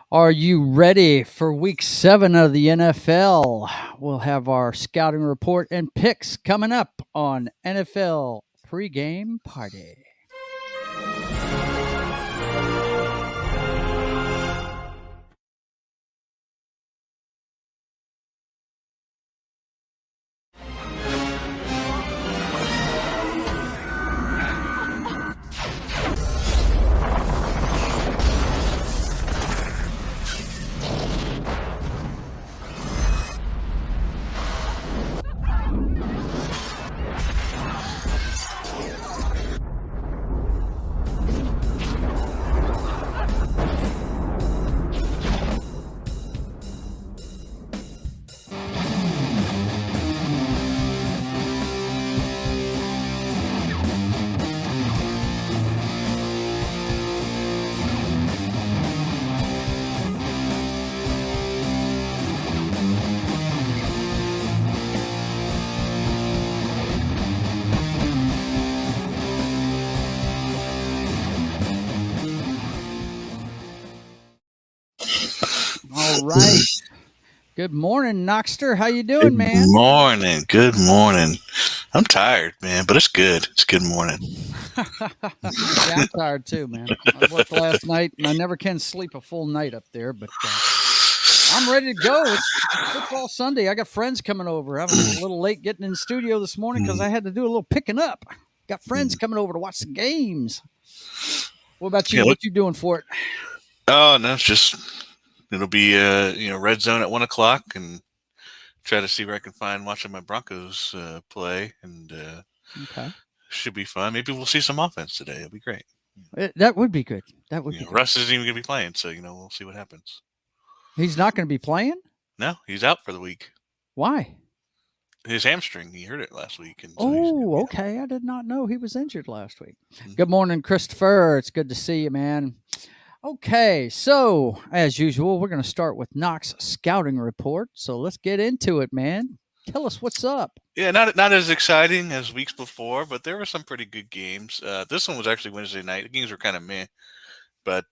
Are you ready for week 7 of the NFL? We'll have our scouting report and picks coming up on NFL Pregame Party. All right. Good morning, Knoxter. How you doing, Good man? morning. Good morning. I'm tired, man, but it's good. It's good morning. Yeah, I'm tired too, man. I worked last night, and I never can sleep a full night up there, but I'm ready to go. It's football Sunday. I got friends coming over. I was a little late getting in the studio this morning because I had to do a little picking up. Got friends coming over to watch the games. What about you? Yeah, What you doing for it? oh no, it's just it'll be red zone at 1 o'clock and try to see where I can find watching my Broncos play, and Okay. should be fun. Maybe we'll see some offense today. It'll be great. That would be good. That would be good. Russ isn't even gonna be playing, so we'll see what happens. He's not going to be playing? No, he's out for the week. Why? His hamstring. He hurt it last week, and so Oh, okay. I did not know he was injured last week. Mm-hmm. Good morning, Christopher. It's good to see you, man. Okay, so as usual, we're going to start with Noc's scouting report. So let's get into it, man. Tell us what's up. Yeah, not as exciting as weeks before, but there were some pretty good games. This one was actually Wednesday night. The games were kind of meh, but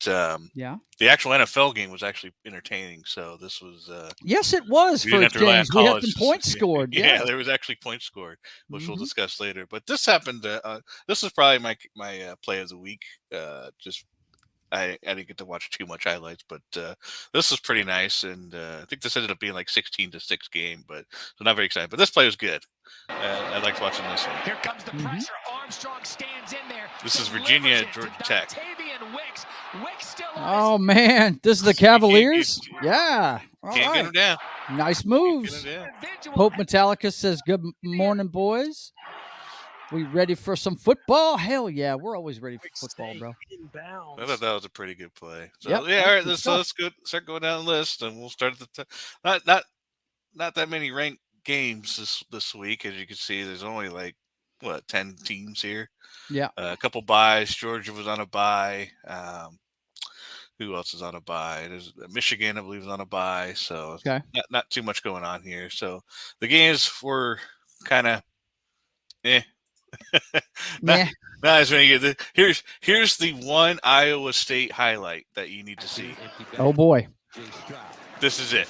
Yeah. the actual NFL game was actually entertaining. So this was Yes, it was we for didn't a have to rely on change. We had college. some points scored. Yeah, Yeah. there was actually points scored, which we'll Mhm. discuss later. But this happened. This was probably my play of the week. Just I didn't get to watch too much highlights, but this was pretty nice, and I think this ended up being like 16-6 game, but so not very exciting. But this play was good. I liked watching this one. Here comes the pressure. Armstrong stands in there. This is Virginia at Georgia Tech. Wicks. Wicks still Oh man, this is the Cavaliers. Yeah. All Can't get right. them down. Nice moves. Pope Metallica says, "Good morning, boys. We ready for some football? Hell yeah, we're always ready for football, bro." I thought that was a pretty good play. So Yep, yeah, all right. good Let's go start going down the list, and we'll start at the not that many ranked games this week. As you can see, there's only like 10 teams here. Yeah. A couple buys. Georgia was on a buy. Who else is on a buy? There's Michigan, I believe, is on a buy. So Okay. not too much going on here. So the games were kind of not as many. Here's the one Iowa State highlight that you need to see. Oh boy. This is it.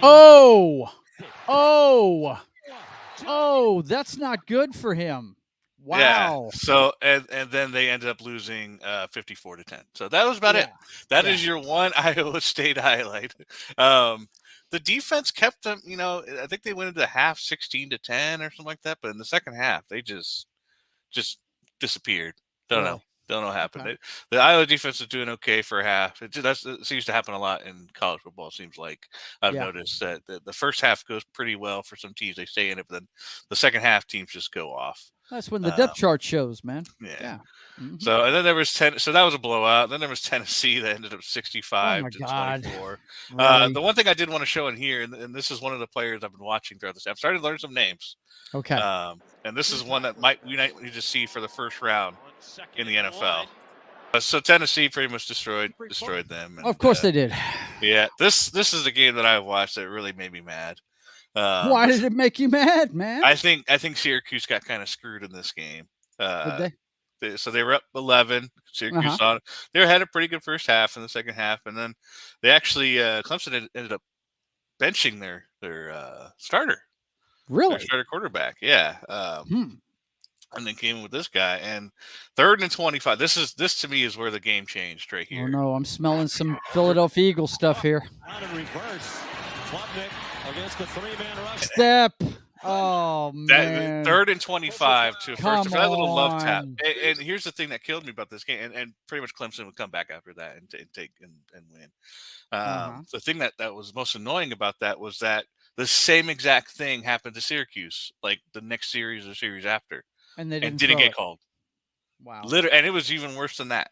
Oh, that's not good for him. Wow. Yeah. So and then they ended up losing 54-10. So that was about it. That is your one Iowa State highlight. The defense kept them, I think they went into half 16-10 or something like that, but in the second half they just disappeared. Don't know what happened. Okay. The Iowa defense is doing okay for a half. It seems to happen a lot in college football. It seems like I've noticed that the first half goes pretty well for some teams. They stay in it, but then the second half teams just go off. That's when the depth chart shows, man. Yeah. Mm-hmm. So and then there was so that was a blowout. Then there was Tennessee that ended up 65-24. Really? The one thing I did want to show in here, and this is one of the players I've been watching throughout this. I've started to learn some names. Okay. And this is one that we might need to see for the first round in the NFL. So Tennessee pretty much destroyed them. And, of course they did. Yeah, this is a game that I watched that really made me mad. Why did it make you mad, man? I think Syracuse got kind of screwed in this game. Did they? So they were up 11. Syracuse on. They had a pretty good first half in the second half, and then they actually Clemson ended up benching their starter. Really? Their starter quarterback. Yeah. And then came with this guy, and 3rd and 25. This to me is where the game changed right here. Oh no, I'm smelling some Philadelphia Eagles stuff here. Out in reverse, Klubnik against the 3-man rush. Step. Oh man. 3rd and 25 to a first. That little love tap. on. And here's the thing that killed me about this game, and pretty much Clemson would come back after that and take and win. The thing that was most annoying about that was that the same exact thing happened to Syracuse, like the next series or series after. And they didn't get called. Wow. And it was even worse than that.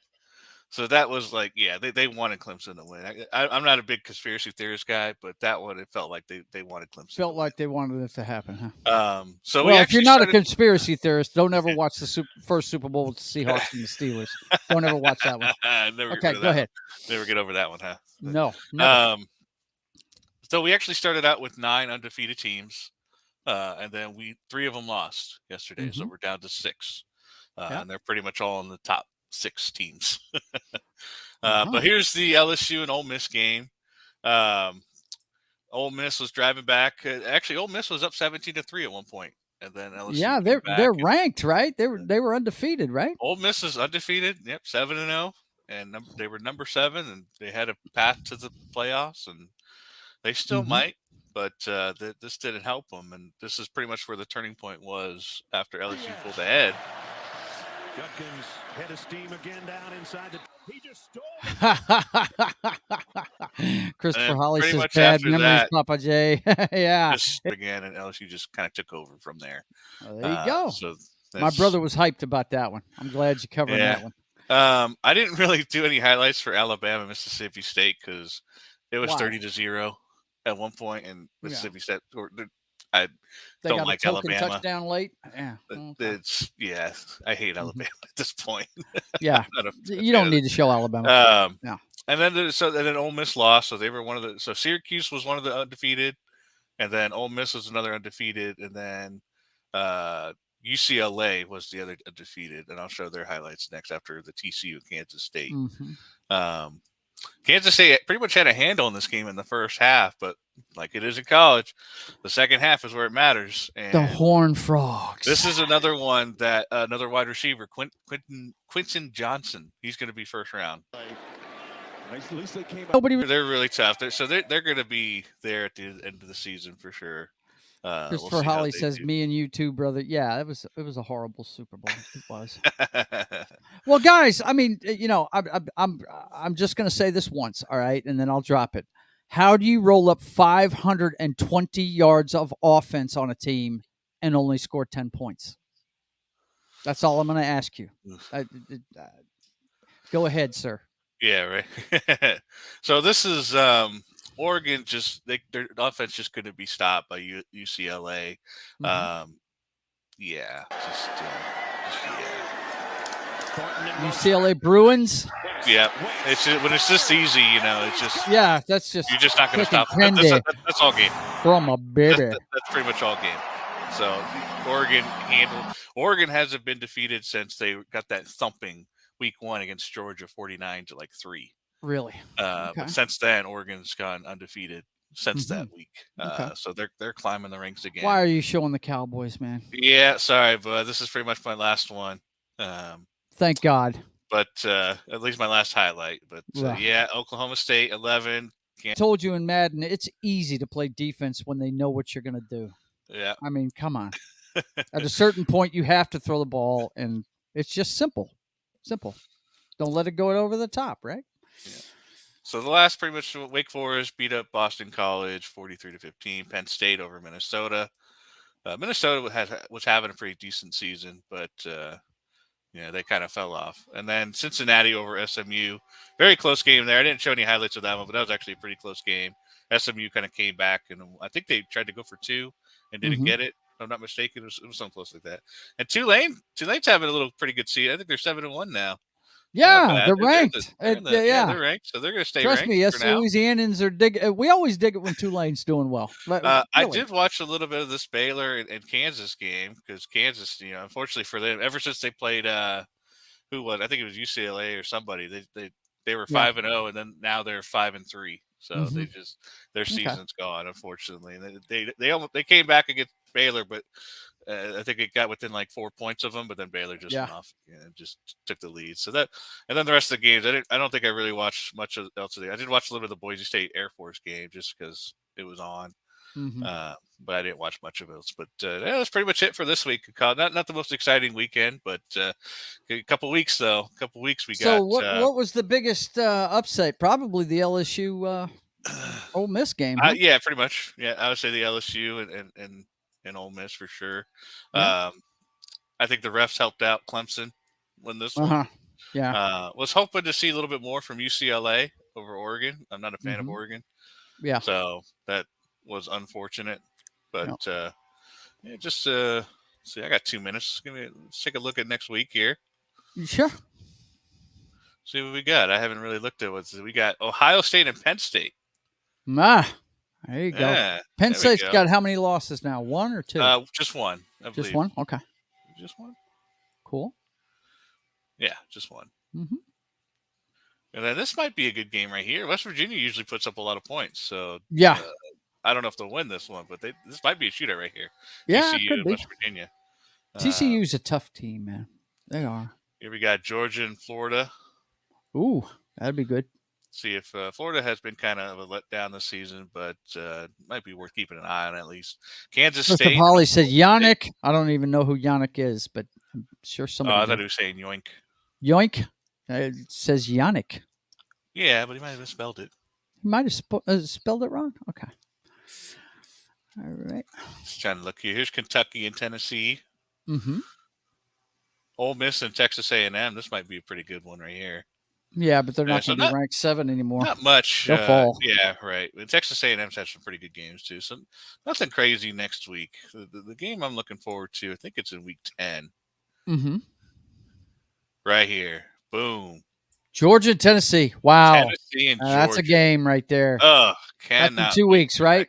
So that was like, yeah, they wanted Clemson to win. I'm not a big conspiracy theorist guy, but that one, it felt like they wanted Clemson. Felt like they wanted it to happen, huh? So if you're not a conspiracy theorist, don't ever watch the first Super Bowl with the Seahawks and the Steelers. Don't ever watch that one. Okay, go ahead. Never get over that one, huh? No. Never. So we actually started out with 9 undefeated teams. And then 3 of them lost yesterday, so we're down to 6. And they're pretty much all in the top 6 teams. But here's the LSU and Ole Miss game. Ole Miss was driving back. Actually, Ole Miss was up 17-3 at one point, and then LSU. Yeah, they're ranked, right? They were undefeated, right? Ole Miss is undefeated. Yep, 7-0, and they were number 7, and they had a path to the playoffs, and they still might. But this didn't help them, and this is pretty much where the turning point was after LSU pulled ahead. Judkins head of steam again down inside the. He just stole. Christopher Holly says much bad after memories, that, Papa J. Yeah. Again, and LSU just kind of took over from there. Well, there you go. So my brother was hyped about that one. I'm glad you covered that one. I didn't really do any highlights for Alabama, Mississippi State because it was 30-0 at one point, and Mississippi State. I don't like Alabama. Touchdown late. Yeah, I hate Alabama at this point. Yeah, you don't need to show Alabama. Yeah, and then Ole Miss lost, so they were one of the. So Syracuse was one of the undefeated, and then Ole Miss was another undefeated, and then UCLA was the other undefeated, and I'll show their highlights next after the TCU and Kansas State. Kansas State pretty much had a handle on this game in the first half, but like it is in college, the second half is where it matters. And the Horned Frogs. This is another one that another wide receiver, Quinton Johnson. He's going to be first round. At least they came out. They're really tough. They're going to be there at the end of the season for sure. Christopher Holly says, "Me and you too, brother." Yeah, it was a horrible Super Bowl. It was. Well, guys, I mean, I'm just going to say this once, all right, and then I'll drop it. How do you roll up 520 yards of offense on a team and only score 10 points? That's all I'm going to ask you. Go ahead, sir. Yeah, right. So this is Oregon. Their offense just couldn't be stopped by UCLA. UCLA Bruins. Yeah, when it's this easy, it's just that's just you're just not going to stop them. That's all game from a baby. That's pretty much all game. So Oregon hasn't been defeated since they got that thumping week 1 against Georgia, 49-3. Really? But since then, Oregon's gone undefeated since that week. So they're climbing the ranks again. Why are you showing the Cowboys, man? Yeah, sorry, but this is pretty much my last one. Thank God. But at least my last highlight. But Oklahoma State 11. I told you in Madden, it's easy to play defense when they know what you're going to do. Yeah. I mean, come on. At a certain point, you have to throw the ball, and it's just simple. Simple. Don't let it go over the top, right? Yeah. So the last, pretty much, Wake Forest beat up Boston College 43-15. Penn State over Minnesota. Minnesota was having a pretty decent season, but they kind of fell off. And then Cincinnati over SMU. Very close game there. I didn't show any highlights of that one, but that was actually a pretty close game. SMU kind of came back, and I think they tried to go for 2 and didn't get it. If I'm not mistaken, it was something close like that. And Tulane's having a little pretty good season. I think they're 7-1 now. Yeah, they're ranked. They're ranked, so they're going to stay ranked. Trust me, us Louisianans are digging. We always dig it when Tulane's doing well. Really. I did watch a little bit of this Baylor and Kansas game because Kansas, unfortunately for them, ever since they played who was, I think it was UCLA or somebody. They were 5-0, and then now they're 5-3. So Mhm. their season's gone, unfortunately. And they came back against Baylor, but I think it got within like 4 points of them. But then Baylor just went off and just took the lead. So and then the rest of the games, I don't think I really watched much else of I did watch a little bit of the Boise State Air Force game just because it was on. But I didn't watch much of it. But that's pretty much it for this week. Not the most exciting weekend, but a couple weeks though. A couple weeks we got. So what was the biggest upset? Probably the LSU Ole Miss game. Huh? Yeah, pretty much. Yeah, I would say the LSU and Ole Miss for sure. Yeah. I think the refs helped out Clemson win this one. Yeah. Was hoping to see a little bit more from UCLA over Oregon. I'm not a fan of Oregon. Yeah. So that was unfortunate. But just see, I got 2 minutes. Let's take a look at next week here. Sure. See what we got. I haven't really looked at we got. Ohio State and Penn State. There you go. Yeah, Penn State's got how many losses now? 1 or 2? Just one. I believe. Just one? Okay. Just one? Cool. Yeah, just one. Mm-hmm. And then this might be a good game right here. West Virginia usually puts up a lot of points. So yeah. I don't know if they'll win this one, but this might be a shootout right here. Yeah, TCU and West Virginia. TCU's a tough team, man. They are. Here we got Georgia and Florida. Ooh, that'd be good. See if Florida has been kind of a letdown this season, but might be worth keeping an eye on at least. Kansas State. Holly said Yannick. I don't even know who Yannick is, but I'm sure somebody. I thought he was saying Yoink. Yoink? It says Yannick. Yeah, but he might have misspelled it. He might have spelled it wrong. Okay. All right. Just trying to look here. Here's Kentucky and Tennessee. Mm-hmm. Ole Miss and Texas A&M. This might be a pretty good one right here. Yeah, but they're not going to be ranked 7 anymore. Not much. They'll fall. Yeah, right. But Texas A&M's had some pretty good games too. So nothing crazy next week. The game I'm looking forward to, I think it's in week 10. Mm-hmm. Right here. Boom. Georgia and Tennessee. Wow. Tennessee and Georgia. That's a game right there. Oh, cannot. That's in 2 weeks, right?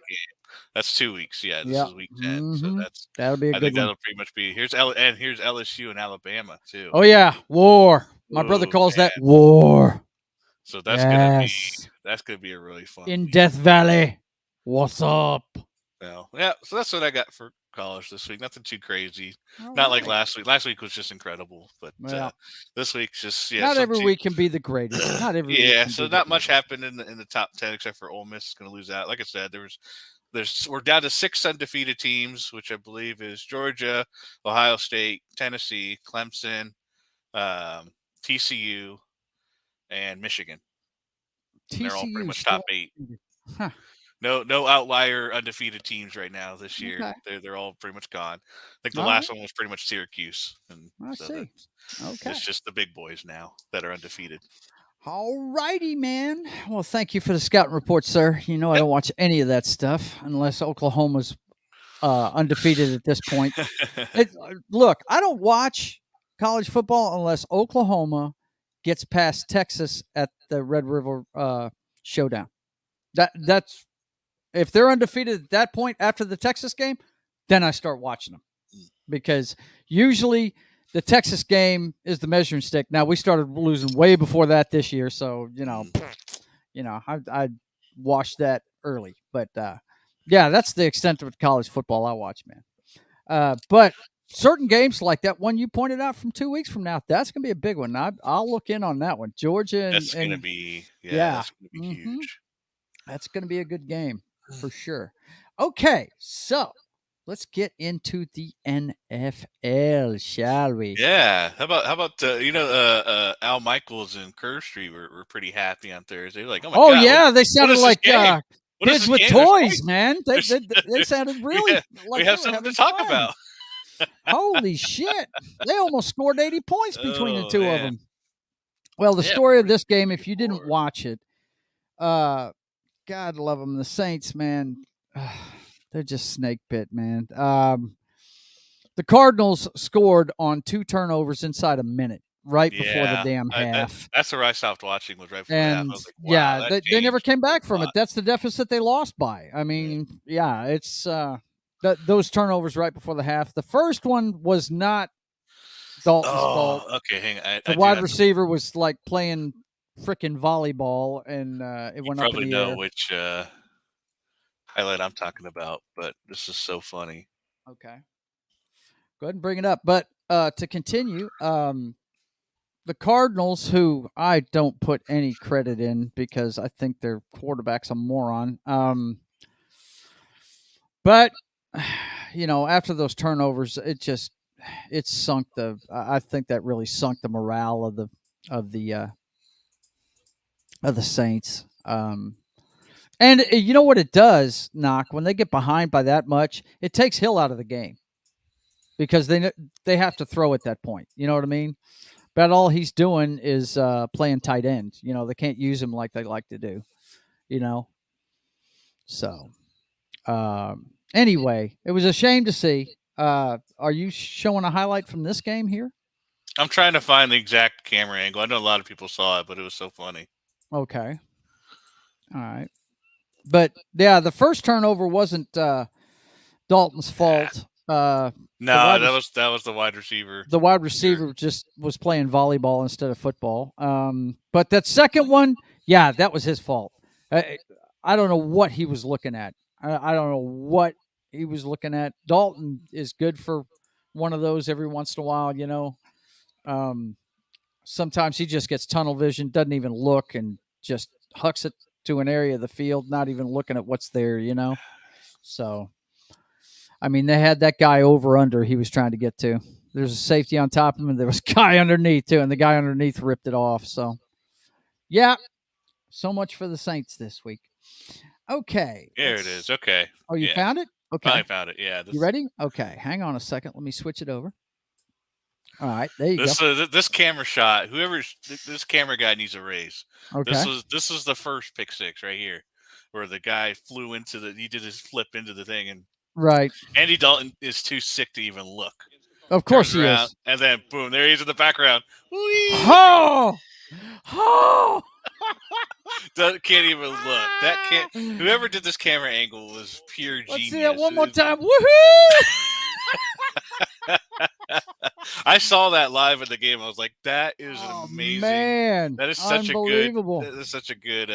That's 2 weeks. Yeah, this is week 10. Mm-hmm. So that'll be a good one. I think that'll pretty much be here's LSU and Alabama too. Oh yeah, war. My brother calls that war. So that's gonna be a really fun in week. Death Valley. What's up? Well, yeah. So that's what I got for college this week. Nothing too crazy. All Not like last week. Last week was just incredible, but this week's just not every week can be the greatest. Not every week. Yeah. So not much happened in the top 10 except for Ole Miss is going to lose out. Like I said, we're down to 6 undefeated teams, which I believe is Georgia, Ohio State, Tennessee, Clemson, TCU, and Michigan. And they're all pretty much top 8. Huh. No outlier undefeated teams right now this year. Okay. They're all pretty much gone. I think the last one was pretty much Syracuse. And I see. Okay. It's just the big boys now that are undefeated. All righty, man. Well, thank you for the scouting report, sir. You know I don't watch any of that stuff unless Oklahoma's undefeated at this point. Look, I don't watch college football unless Oklahoma gets past Texas at the Red River Showdown. That's if they're undefeated at that point after the Texas game, then I start watching them because usually the Texas game is the measuring stick. Now we started losing way before that this year, so I watched that early. But yeah, that's the extent of college football I watch, man. But certain games like that one you pointed out from 2 weeks from now, that's gonna be a big one. I'll look in on that one. Georgia and that's gonna be that's gonna be huge. That's gonna be a good game for sure. Okay, so let's get into the NFL, shall we? Yeah. How about Al Michaels and Curve Street were pretty happy on Thursday. They're like, oh my God, yeah, they sounded like kids with toys, man. They sounded really like we have something to talk about. Holy shit. They almost scored 80 points between the two of them. Well, the story of this game, if you didn't watch it, God love them. The Saints, man, they're just snake pit, man. The Cardinals scored on 2 turnovers inside a minute, right before the damn half. That's where I stopped watching, was right before the half. I was like, wow, they never came back from it. That's the deficit they lost by. I mean, it's those turnovers right before the half. The first one was not Dalton's fault. Okay, hang on. The wide receiver was like playing freaking volleyball, and it went up in probably the know air. which highlight I'm talking about, but this is so funny. Okay. Go ahead and bring it up. But to continue, the Cardinals, who I don't put any credit in because I think their quarterback's a moron. But after those turnovers, it sunk the. I think that really sunk the morale of the Saints. And you know what it does, Noc, when they get behind by that much, it takes Hill out of the game because they have to throw at that point. You know what I mean? But all he's doing is playing tight end. They can't use him like they like to do. So anyway, it was a shame to see. Are you showing a highlight from this game here? I'm trying to find the exact camera angle. I know a lot of people saw it, but it was so funny. Okay. All right. But yeah, the first turnover wasn't Dalton's fault. No, that was the wide receiver. The wide receiver just was playing volleyball instead of football. But that second one, yeah, that was his fault. I don't know what he was looking at. I don't know what he was looking at. Dalton is good for one of those every once in a while, Sometimes he just gets tunnel vision, doesn't even look, and just hucks it to an area of the field, not even looking at what's there, So, I mean, they had that guy over under he was trying to get to. There's a safety on top of him, and there was a guy underneath, too, and the guy underneath ripped it off. So, yeah, so much for the Saints this week. Okay. There it is. Okay. Oh, you found it? Okay. I found it, yeah. You ready? Okay, hang on a second. Let me switch it over. All right, there you go. This camera shot, this camera guy needs a raise. Okay. This is the first pick six right here, where the guy flew he did his flip into the thing, and right. Andy Dalton is too sick to even look. Of course he is. And then boom, there he is in the background. Whee! Oh, can't even look. Whoever did this camera angle was pure genius. Let's see that one more time. Woohoo! I saw that live at the game. I was like, "That is amazing! Man, that is such unbelievable. a good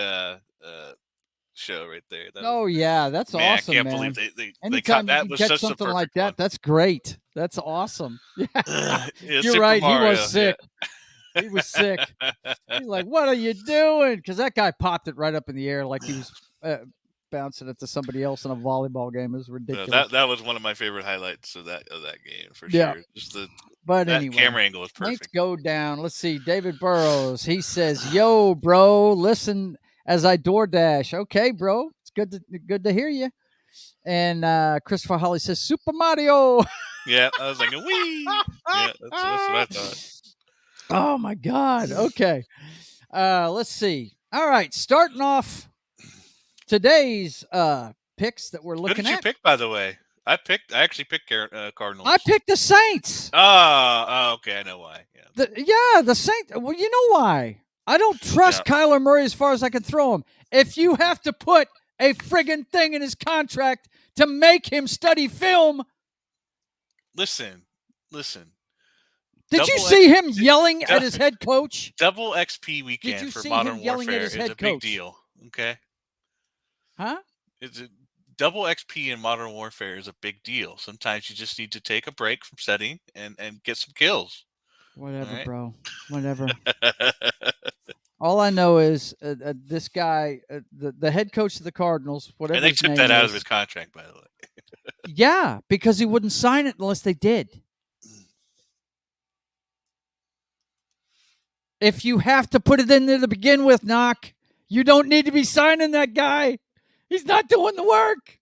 show right there." That's awesome. I can't man. believe they caught that. Was such something like that. One. That's great. That's awesome. Yeah. You're Super right. Mario, he was sick. Yeah. He was sick. He's like, "What are you doing?" Because that guy popped it right up in the air like he was bouncing it to somebody else in a volleyball game. It was ridiculous. That was one of my favorite highlights of that game for sure. Just but that anyway, camera angle was perfect. Let's go down. Let's see. David Burrows. He says, "Yo, bro, listen as I DoorDash." Okay, bro. It's good to hear you. And Christopher Holly says, "Super Mario." Yeah, I was like, "Wee." Yeah, that's what I thought. Oh my God. Okay. Let's see. All right. Starting off today's picks that we're looking at. Who did you pick, by the way? I actually picked Cardinals. I picked the Saints. Oh, okay. I know why. Yeah. The Saints. Well, you know why? I don't trust Kyler Murray as far as I can throw him. If you have to put a friggin' thing in his contract to make him study film. Listen. Did you see him yelling at his head coach? Double XP weekend for Modern Warfare is a big deal. Okay. Huh? It's a double XP in Modern Warfare is a big deal. Sometimes you just need to take a break from studying and get some kills. Whatever, right? Bro. Whatever. All I know is this guy, the head coach of the Cardinals, whatever. And they took that out of his contract, by the way. Yeah, because he wouldn't sign it unless they did. If you have to put it in there to begin with, Noc, you don't need to be signing that guy. He's not doing the work.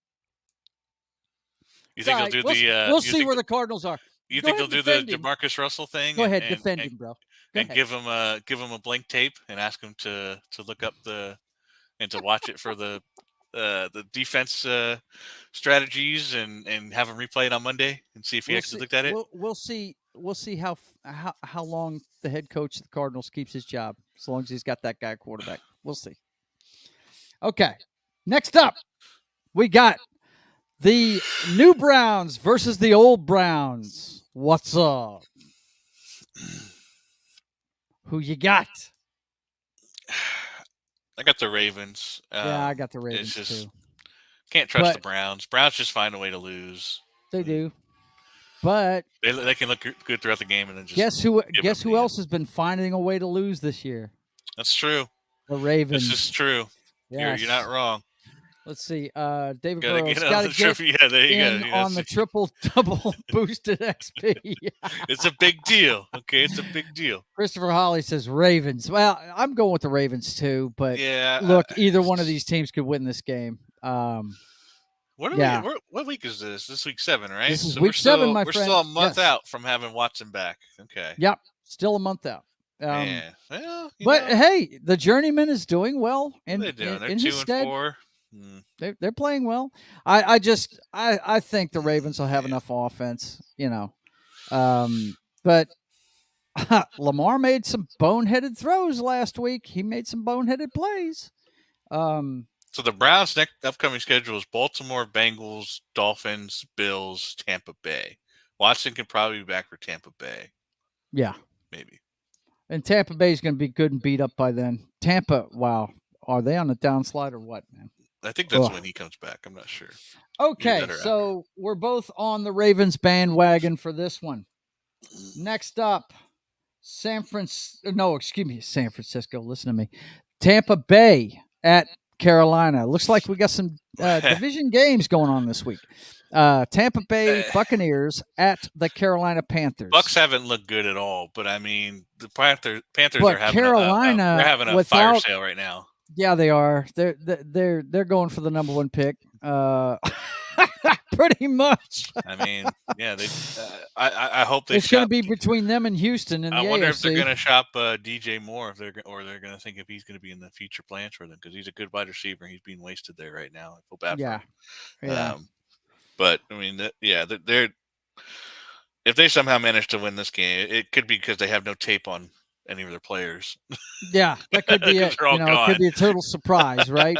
You think he'll do we'll see where the Cardinals are. You think they'll do the Jamarcus Russell thing? Go ahead, defend him, bro. And give him a blank tape and ask him to look up and to watch it for the defense strategies and have him replay it on Monday and see if he actually looked at it. We'll see how long the head coach of the Cardinals keeps his job, as long as he's got that guy quarterback. We'll see. Okay, next up, we got the new Browns versus the old Browns. What's up? Who you got? I got the Ravens. Yeah, I got the Ravens it's just, too. Can't trust the But Browns. Browns just find a way to lose. they do. But They can look good throughout the game and then just guess who else has been finding a way to lose this year? That's true. The Ravens. This is true. Yes. You're not wrong. Let's see. David Gotta Burrows get on got the to get trophy. Yeah, there you in go. on the triple-double boosted XP. It's a big deal. Okay, it's a big deal. Christopher Holly says Ravens. Well, I'm going with the Ravens too, but Yeah, look, either one of these teams could win this game. What week is this? This week 7, right? This is so week 7, my we're friend. still a month Yes. out from having Watson back. Okay. Yep, still a month out. Man, well, hey, the journeyman is doing well. What are they doing? They're 2-4. They're playing well. I think the Ravens will have enough offense, but Lamar made some boneheaded throws last week. He made some boneheaded plays. So the Browns' next upcoming schedule is Baltimore, Bengals, Dolphins, Bills, Tampa Bay. Watson can probably be back for Tampa Bay. Yeah, maybe. And Tampa Bay is going to be good and beat up by then. Tampa, wow, are they on the downslide or what, man? I think that's when he comes back. I'm not sure. Okay, so we're both on the Ravens bandwagon for this one. Next up, San Francisco. Listen to me. Tampa Bay at Carolina. Looks like we got some division games going on this week. Tampa Bay Buccaneers at the Carolina Panthers. Bucks haven't looked good at all, but I mean the Panthers but are having Carolina, they're having a fire sale right now. Yeah, they are. They're going for the number 1 pick. Pretty much. I mean, yeah. I hope they. It's going to be between them and Houston. In the I wonder AFC. if they're going to shop DJ Moore, they're going to think if he's going to be in the future plans for them because he's a good wide receiver. He's being wasted there right now. I feel bad for him. Yeah. But I mean, they're if they somehow manage to win this game, it could be because they have no tape on any of their players. Yeah, that could be it. It could be a total surprise, right?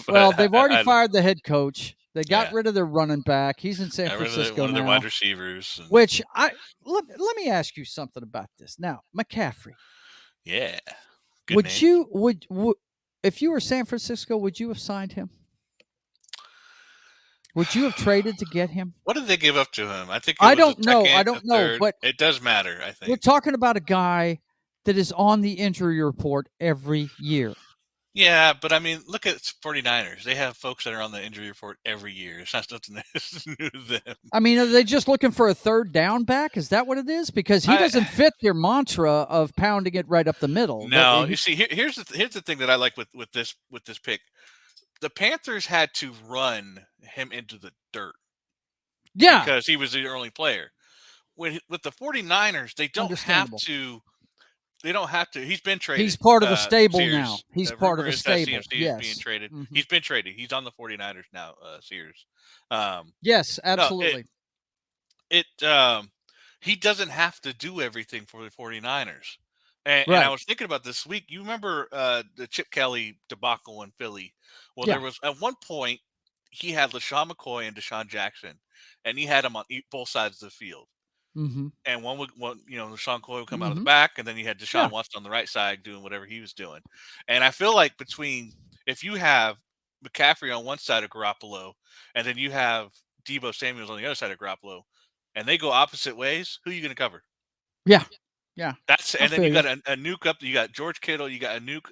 Well, they've already fired the head coach. They got rid of their running back. He's in San Francisco one of now. Their wide receivers. Which let me ask you something about this now, McCaffrey. Yeah. If you were San Francisco, would you have signed him? Would you have traded to get him? What did they give up to him? I think I don't know, but it does matter. I think we're talking about a guy that is on the injury report every year. Yeah, but I mean, look at 49ers. They have folks that are on the injury report every year. It's not something that's new to them. I mean, are they just looking for a third down back? Is that what it is? Because he doesn't fit their mantra of pounding it right up the middle. No, you see, here's the thing that I like with this pick. The Panthers had to run him into the dirt. Yeah. Because he was the only player. With the 49ers, they don't have to. They don't have to. He's been traded. He's part of the stable Sears. now. He's part of the stable. Yes. Being traded. Mm-hmm. He's been traded. He's on the 49ers now, Sears. Yes, absolutely. He doesn't have to do everything for the 49ers. And I was thinking about this week. You remember the Chip Kelly debacle in Philly? Well, there was at one point he had LaShawn McCoy and Deshaun Jackson, and he had them on both sides of the field. Mm-hmm. And one LaShawn McCoy would come out of the back, and then you had Deshaun Watson on the right side doing whatever he was doing. And I feel like if you have McCaffrey on one side of Garoppolo, and then you have Deebo Samuels on the other side of Garoppolo, and they go opposite ways, who are you going to cover? Yeah. And then you got a nuke up. You got George Kittle. You got a nuke,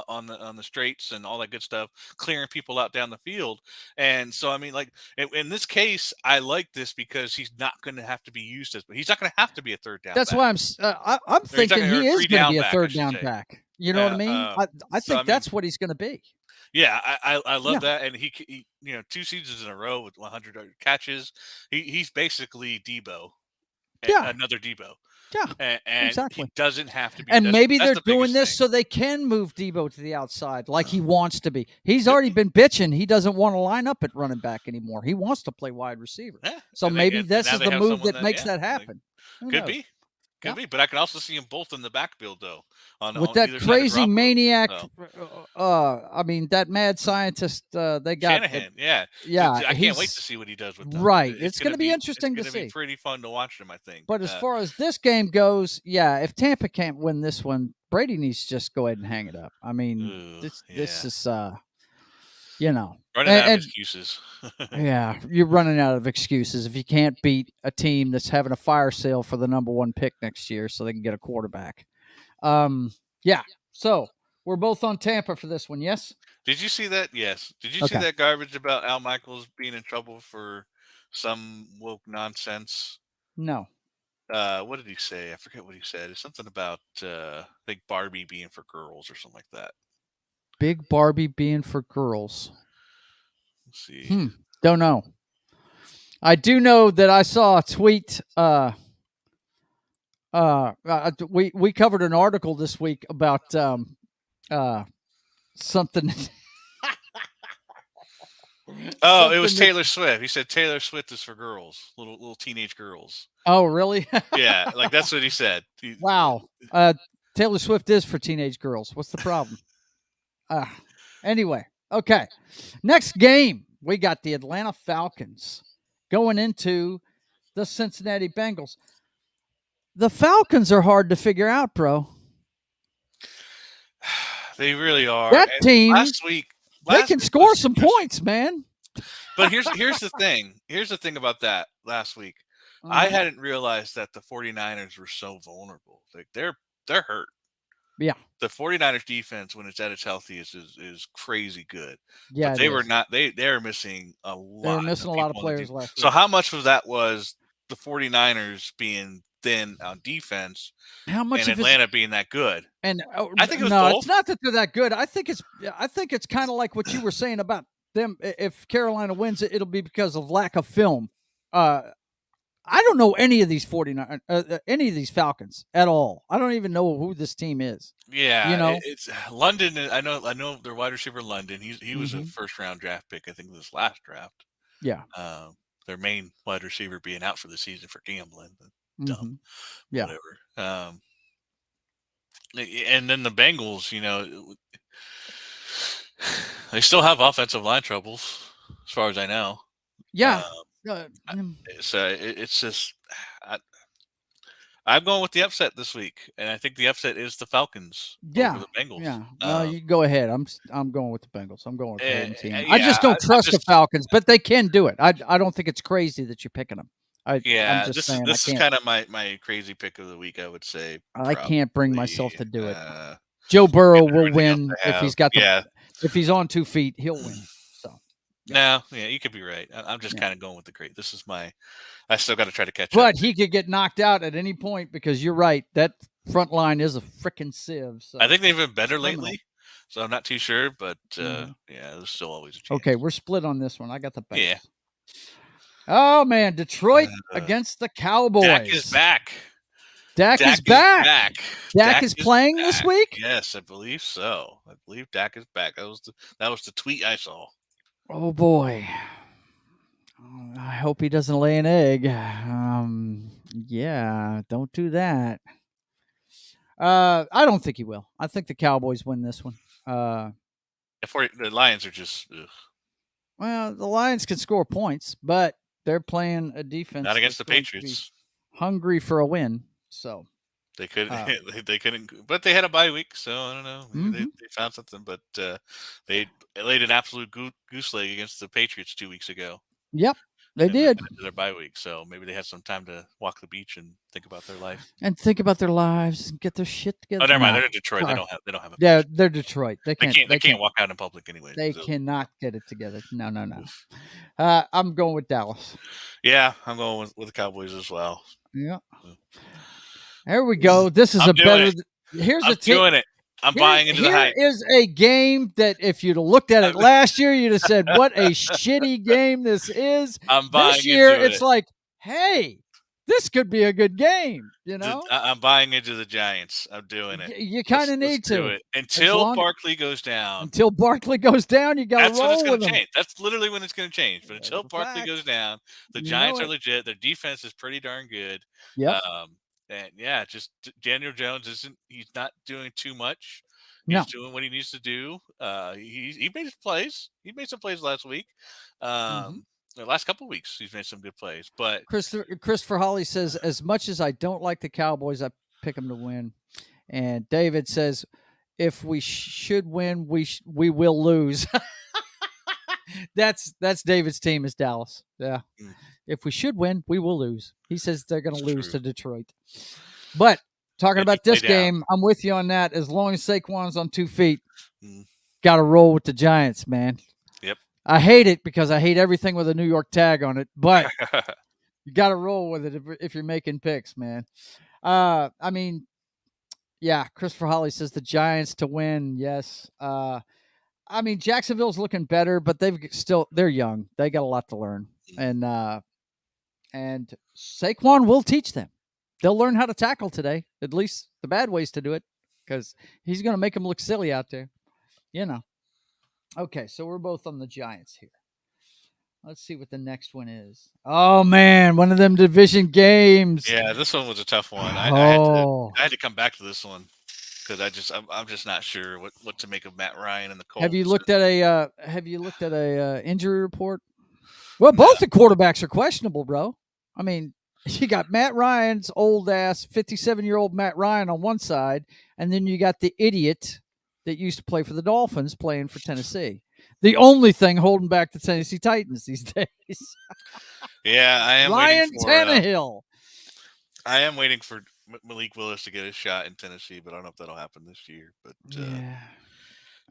on the straights and all that good stuff, clearing people out down the field. And so, I mean, like in this case, I like this because he's not going to have to be used but he's not going to have to be a third down. That's back. why I'm thinking he is going to be a third down back. You know what I mean? I think that's what he's going to be. Yeah, I love that, and he 2 seasons in a row with 100 catches. He's basically Deebo. Another Deebo. Yeah, and exactly. He doesn't have to be. And maybe they're doing this so they can move Deebo to the outside like he wants to be. He's already been bitching. He doesn't want to line up at running back anymore. He wants to play wide receiver. Yeah. So maybe this is the move that makes that happen. Could be. Could be, but I can also see them both in the backfield though. On With on that either side of crazy Garoppolo. maniac, So, I mean, that mad scientist they got. Shanahan, yeah. I can't wait to see what he does with them. Right. It's going to be It's interesting to going to be see. pretty fun to watch them, I think. But as far as this game goes, yeah, if Tampa can't win this one, Brady needs to just go ahead and hang it up. I mean, this is running out of excuses. Yeah, you're running out of excuses if you can't beat a team that's having a fire sale for the number 1 pick next year so they can get a quarterback. Yeah. So we're both on Tampa for this one, yes? Did you see that? Yes. Did you see that garbage about Al Michaels being in trouble for some woke nonsense? No. What did he say? I forget what he said. It's something about I think Barbie being for girls or something like that. Big Barbie being for girls. Let's see. Don't know. I do know that I saw a tweet. We covered an article this week about something. Oh, it was Taylor Swift. He said Taylor Swift is for girls, little teenage girls. Oh, really? Yeah, like that's what he said. Wow. Taylor Swift is for teenage girls. What's the problem? Anyway, okay. Next game, we got the Atlanta Falcons going into the Cincinnati Bengals. The Falcons are hard to figure out, bro. They really are. That team, they can score some points, man. But here's the thing. Here's the thing about that last week. I hadn't realized that the 49ers were so vulnerable. Like they're hurt. Yeah. The 49ers defense, when it's at its healthiest, is crazy good. Yeah. But they were not. They're missing a lot. They were missing a lot of players last week. So how much of that was the 49ers being thin on defense? How much and of Atlanta being that good? And I think it was no, both. It's not that they're that good. I think it's kind of like what you were saying about them. If Carolina wins it, it'll be because of lack of film. I don't know any of these 49 any of these Falcons at all. I don't even know who this team is. Yeah, it's London. I know their wide receiver London. He was a first round draft pick, I think, in this last draft. Yeah. Their main wide receiver being out for the season for gambling. Dumb. Yeah. Whatever. And then the Bengals, they still have offensive line troubles, as far as I know. Yeah. So it's just I'm going with the upset this week, and I think the upset is the Falcons over the Bengals. Yeah, you go ahead. I'm going with the Bengals. I'm going with the home team. Yeah, I just don't trust the Falcons, but they can do it. I don't think it's crazy that you're picking them. This is kind of my crazy pick of the week, I would say. I can't bring myself to do it. Joe Burrow will win if he's got if he's on 2 feet, he'll win. So you could be right. I'm just kind of going with the great. This is I still got to try to catch up. But he could get knocked out at any point because you're right. That front line is a freaking sieve. So. I think they've been better lately, so I'm not too sure. But there's still always a chance. Okay, we're split on this one. I got the Bengals. Yeah. Oh man, Detroit against the Cowboys. Dak is back. Dak is back. Dak is playing this week? Yes, I believe so. I believe Dak is back. That was the tweet I saw. Oh boy. I hope he doesn't lay an egg. Yeah, don't do that. I don't think he will. I think the Cowboys win this one. The Lions are just. Ugh. Well, the Lions can score points, but they're playing a defense. Not against the Patriots. Hungry for a win, so they couldn't. They couldn't, but they had a bye week, so I don't know. They found something, but they laid an absolute goose leg against the Patriots 2 weeks ago. Yep, they did. Their bye week, so maybe they had some time to walk the beach and think about their life and think about their lives and get their shit together. Oh, never mind. They're in Detroit. They don't have. They're Detroit. They can't walk out in public anyway. They cannot get it together. No. I'm going with Dallas. Yeah, I'm going with the Cowboys as well. Yeah. There we go. This is Here's a team. Doing it. I'm buying into the hype. Here is a game that if you'd have looked at it last year, you'd have said, "What a shitty game this is." I'm buying this year, into it's like, hey, this could be a good game. I'm buying into the Giants. I'm doing it. You kind of need to do it until Barkley goes down. Until Barkley goes down, you got to roll when it's with going to him. change. That's literally when it's going to change. But until Barkley goes down, the Giants are legit. Their defense is pretty darn good. Yeah. And yeah, just Daniel Jones he's not doing too much. No. He's doing what he needs to do. He made his plays. He made some plays last week. The last couple of weeks, he's made some good plays. But Christopher Holly says, as much as I don't like the Cowboys, I pick them to win. And David says, if we should win, we will lose. That's David's team is Dallas. Yeah. If we should win, we will lose. He says they're going to lose to Detroit. But talking about this game, I'm with you on that. As long as Saquon's on 2 feet, got to roll with the Giants, man. Yep. I hate it because I hate everything with a New York tag on it, but you got to roll with it if you're making picks, man. I mean, yeah, Christopher Holly says the Giants to win. Yes. I mean, Jacksonville's looking better, but they're young. They got a lot to learn. And Saquon will teach them. They'll learn how to tackle today, at least the bad ways to do it, because he's going to make them look silly out there. You know. Okay, so we're both on the Giants here. Let's see what the next one is. Oh, man, one of them division games. Yeah, this one was a tough one. I had to come back to this one because I'm just not sure what to make of Matt Ryan and the Colts. Have you looked at a injury report? Well, both the quarterbacks are questionable, bro. I mean, you got Matt Ryan's old ass, 57-year-old Matt Ryan on one side, and then you got the idiot that used to play for the Dolphins playing for Tennessee. The only thing holding back the Tennessee Titans these days. Yeah, I am Ryan waiting for Tannehill. I am waiting for Malik Willis to get his shot in Tennessee, but I don't know if that'll happen this year. But yeah.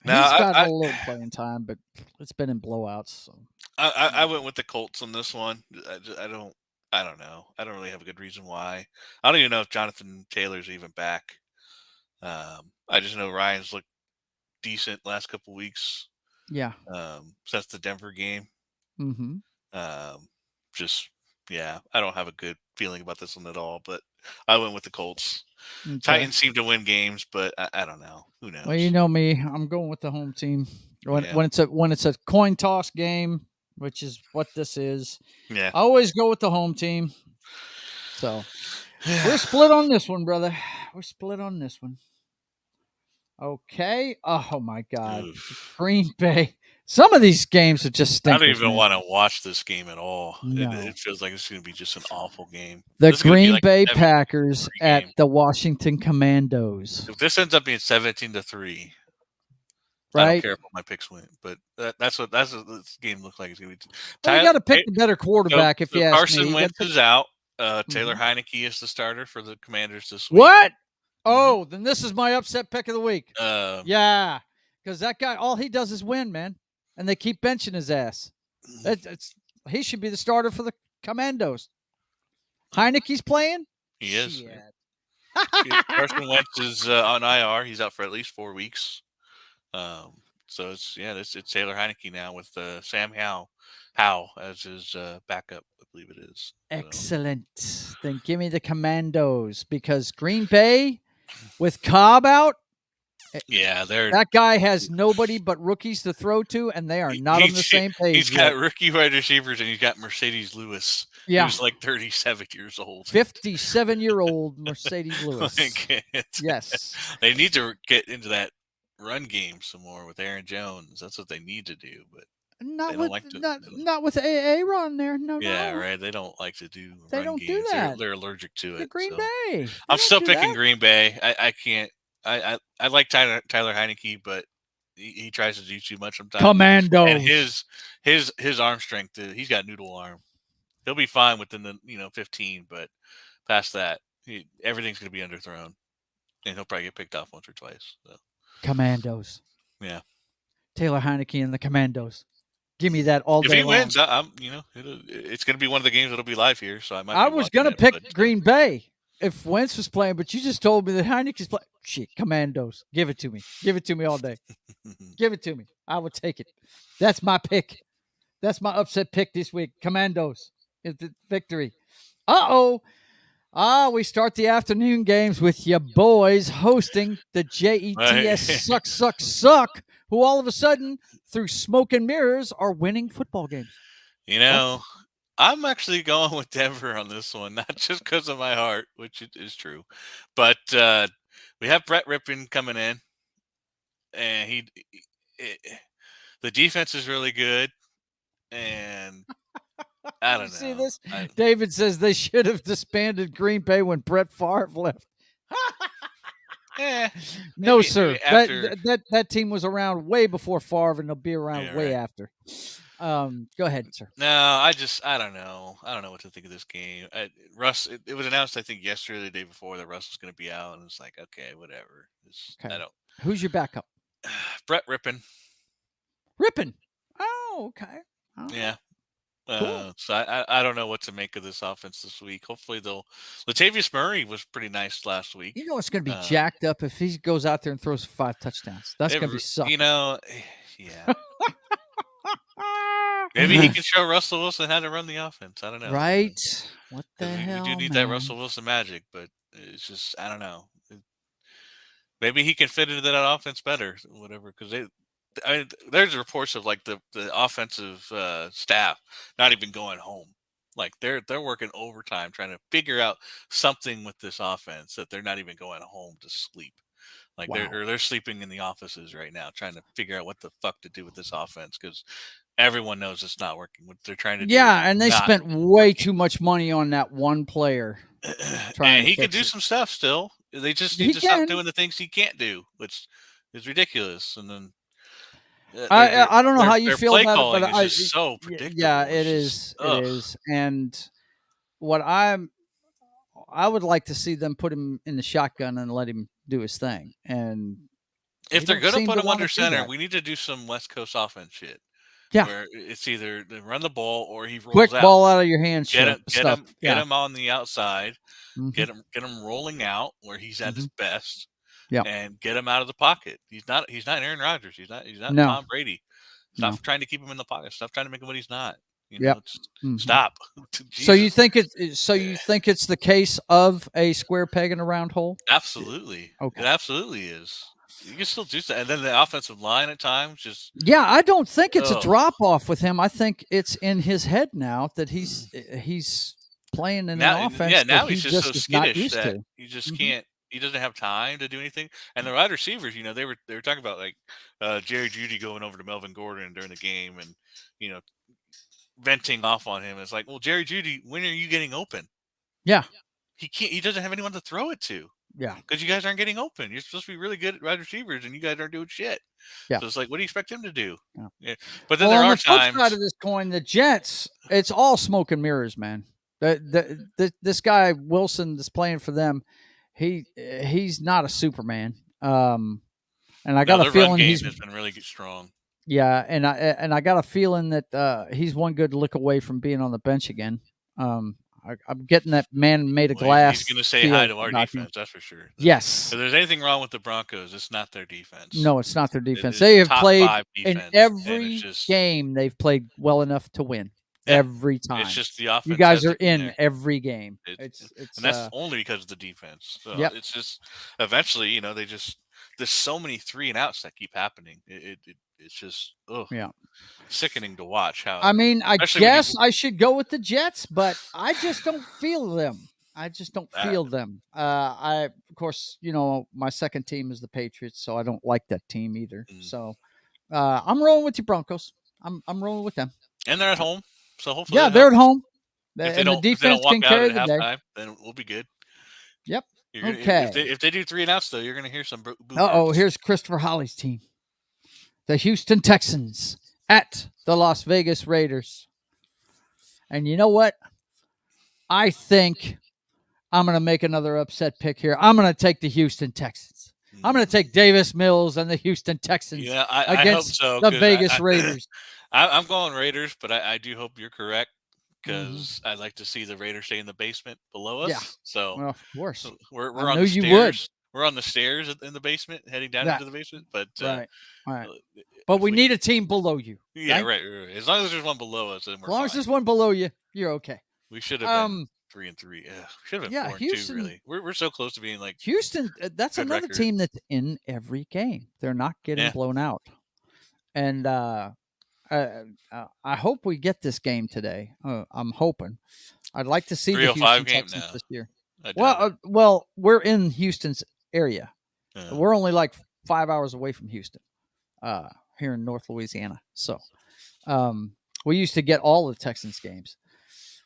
No, he's got a little playing time, but it's been in blowouts. So. I went with the Colts on this one. I don't know. I don't really have a good reason why. I don't even know if Jonathan Taylor's even back. I just know Ryan's looked decent last couple weeks. Yeah. Since the Denver game. Mm-hmm. I don't have a good feeling about this one at all, but I went with the Colts. Okay. Titans seem to win games, but I don't know. Who knows? Well, you know me. I'm going with the home team. When it's a coin toss game, which is what this is. Yeah. I always go with the home team. So we're split on this one, brother. We're split on this one. Okay. Oh my God. Oof. Green Bay. Some of these games are just stinkers. I don't even want to watch this game at all. No. It feels like it's going to be just an awful game. The Green Bay Packers at the Washington Commandos. If this ends up being 17-3, right? I don't care if my picks win, but that's what this game looks like. It's going to be. Well, you got to pick the better quarterback if you ask Carson me. Wentz is out. Taylor Heineke is the starter for the Commanders this week. What? Oh, then this is my upset pick of the week. Yeah, because that guy, all he does is win, man. And they keep benching his ass. He should be the starter for the Commandos. Heineke's playing? He is. Carson Wentz is on IR. He's out for at least 4 weeks. So it's Taylor Heineke now with Sam Howell as his backup, I believe it is. Excellent. Then give me the Commandos because Green Bay with Cobb out. Yeah, that guy has nobody but rookies to throw to, and they are not on the same page. He's got rookie wide receivers, and he's got Mercedes Lewis, who's like 37 years old. 57-year-old Mercedes Lewis. Yes. They need to get into that run game some more with Aaron Jones. That's what they need to do, but not with Aaron there. No. Right. They don't like to do. They don't do that. They're allergic to it. Green Bay. I'm still picking Green Bay. I can't. I like Tyler Heineke, but he tries to do too much sometimes. Commandos. And his arm strength, he's got noodle arm. He'll be fine within the 15, but past that, everything's going to be underthrown, and he'll probably get picked off once or twice. So. Commandos. Yeah. Taylor Heineke and the Commandos. Give me that all day. If he wins, it's going to be one of the games that'll be live here. So I was going to pick Green Bay if Wentz was playing, but you just told me that Heineke's playing. Shit, Commandos. Give it to me. Give it to me all day. Give it to me. I will take it. That's my pick. That's my upset pick this week. Commandos. Victory. We start the afternoon games with your boys hosting the JETS suck, who all of a sudden, through smoke and mirrors, are winning football games. I'm actually going with Denver on this one, not just because of my heart, which is true, but we have Brett Rippon coming in, and the defense is really good, and I You don't see know. this? David says they should have disbanded Green Bay when Brett Favre left. No, maybe sir. after. That team was around way before Favre, and they'll be around Yeah, way right. after. Go ahead, sir. No, I don't know. I don't know what to think of this game. Russ, it was announced, I think, yesterday or the day before that Russ was going to be out, and it's like, okay, whatever. Okay. I don't. Who's your backup? Brett Rippon. Rippon. Oh, okay. Oh, Yeah. cool. So I don't know what to make of this offense this week. Hopefully Latavius Murray was pretty nice last week. You know it's going to be jacked up if he goes out there and throws 5 touchdowns. That's going to be sucking. Yeah. Maybe he can show Russell Wilson how to run the offense. I don't know. Right? What the hell, we do need man? that Russell Wilson magic, but it's just, I don't know. Maybe he can fit into that offense better, whatever, because there's reports of like the offensive staff not even going home. Like they're working overtime trying to figure out something with this offense that they're not even going home to sleep. Like Wow. they're sleeping in the offices right now trying to figure out what the fuck to do with this offense, because everyone knows it's not working. What they're trying to do. Yeah, and they spent way too much money on that one player. And he can do some stuff still. They just need to stop doing the things he can't do, which is ridiculous. And then I don't know how you feel play about calling it, but is just so predictable. Yeah, it is. It is. And what I would like to see them put him in the shotgun and let him do his thing. And if they're going to put him under center, we need to do some West Coast offense shit. Yeah, where it's either they run the ball or he rolls quick out. Ball out of your hands. Get him on the outside. Mm-hmm. Get him rolling out where he's at his best. Yeah, and get him out of the pocket. He's not Aaron Rodgers. He's not Tom Brady. Stop trying to keep him in the pocket. Stop trying to make him what he's not. Stop. So you think it's the case of a square peg in a round hole? Absolutely. Okay. It absolutely is. You can still do that. And then the offensive line at times just. Yeah, I don't think it's a drop off with him. I think it's in his head now that he's playing in an offense. Yeah, now he's just so skittish that he just can't. He doesn't have time to do anything. And the wide receivers, they were talking about like Jerry Jeudy going over to Melvin Gordon during the game and venting off on him. It's like, well, Jerry Jeudy, when are you getting open? Yeah, he doesn't have anyone to throw it to. Yeah, because you guys aren't getting open. You're supposed to be really good at wide receivers, and you guys aren't doing shit. Yeah, so it's like, what do you expect him to do? Yeah. But then there are times. On the flip side of this coin, the Jets, it's all smoke and mirrors, man. This guy Wilson that's playing for them, he's not a Superman. And I got a feeling he's been really strong. Yeah, and I got a feeling that he's one good lick away from being on the bench again. I'm getting that man made of glass. He's going to say hi to our defense, that's for sure. Yes. If there's anything wrong with the Broncos, it's not their defense. No, it's not their defense. They have played in every game. They've played well enough to win every time. It's just the offense. You guys are in every game. And that's only because of the defense. So it's just eventually, there's so many 3 and outs that keep happening. It's just sickening to watch. How I guess I should go with the Jets, but I just don't feel them. Of course, my second team is the Patriots, so I don't like that team either. So I'm rolling with the Broncos. I'm rolling with them, and they're at home, so hopefully they're at home. If the defense can carry the day, then we'll be good. Yep. Okay. If they do 3 and outs, though, you're going to hear some. Here's Christopher Holly's team, the Houston Texans at the Las Vegas Raiders. And you know what? I think I'm going to make another upset pick here. I'm going to take the Houston Texans. I'm going to take Davis Mills and the Houston Texans against the Vegas Raiders. I'm going Raiders, but I do hope you're correct, because I'd like to see the Raiders stay in the basement below us. Yeah. So of course. We're on the stairs. We're on the stairs in the basement, heading down into the basement. But right. But we need a team below you. Yeah, right. As long as there's one below us, then we're fine. As long as there's one below you, you're okay. We should have been 3-3. Yeah, we should have been 4-2. Houston, really, we're so close to being like Houston. That's another team that's in every game. They're not getting blown out, and I hope we get this game today. I'm hoping. I'd like to see the 305 Houston game Texans now. this year. I doubt it. Well, we're in Houston's area. Yeah. We're only like 5 hours away from Houston, here in North Louisiana. So, we used to get all the Texans games.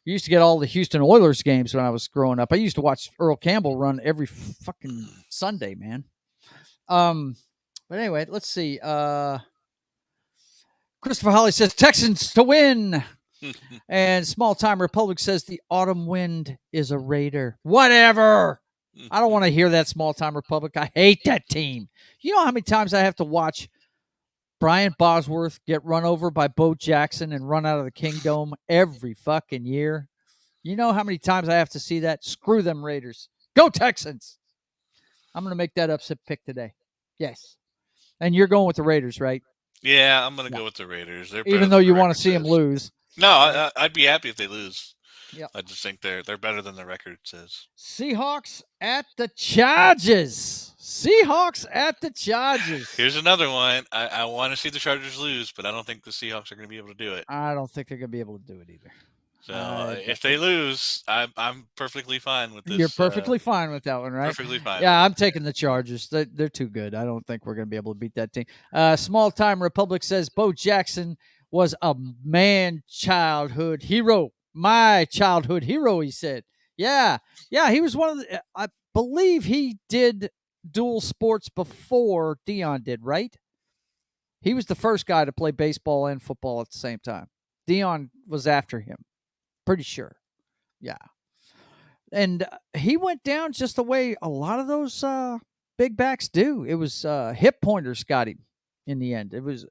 We used to get all the Houston Oilers games when I was growing up. I used to watch Earl Campbell run every fucking Sunday, man. But anyway, let's see. Christopher Holly says Texans to win. And Small Time Republic says the autumn wind is a Raider. Whatever. I don't want to hear that, Small Time Republic. I hate that team. You know how many times I have to watch Brian Bosworth get run over by Bo Jackson and run out of the Kingdome every fucking year? You know how many times I have to see that? Screw them Raiders. Go Texans. I'm going to make that upset pick today. Yes. And you're going with the Raiders, right? Yeah, I'm going to go with the Raiders. They're even though you want to see them lose. No, I'd be happy if they lose. Yep. I just think they're better than the record says. Seahawks at the Chargers. Seahawks at the Chargers. Here's another one. I want to see the Chargers lose, but I don't think the Seahawks are going to be able to do it. I don't think they're going to be able to do it either. So if they lose, I'm perfectly fine with this. You're perfectly fine with that one, right? Perfectly fine. Yeah, I'm taking the Chargers. They're too good. I don't think we're going to be able to beat that team. Small Time Republic says Bo Jackson was a man childhood hero. My childhood hero, he said. Yeah, he was one of the, I believe he did dual sports before Dion did, right? He was the first guy to play baseball and football at the same time. Dion was after him. Pretty sure. Yeah. And he went down just the way a lot of those big backs do. It was hip pointers got him in the end. It was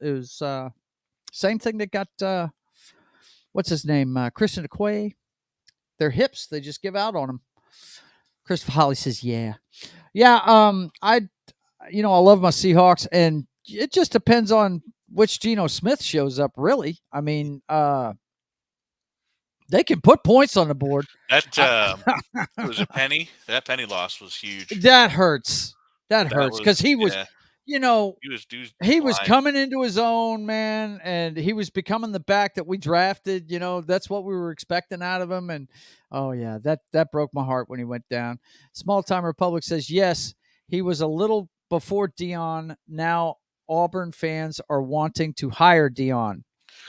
same thing that got what's his name? Christian Okoye. Their hips, they just give out on them. Christopher Holly says, yeah. I love my Seahawks, and it just depends on which Geno Smith shows up, really. I mean, they can put points on the board. That was a penny. That penny loss was huge. That hurts. That hurts because he was, he was coming into his own, man, and he was becoming the back that we drafted. That's what we were expecting out of him. And that broke my heart when he went down. Small Time Republic says yes, he was a little before Dion. Now Auburn fans are wanting to hire Dion.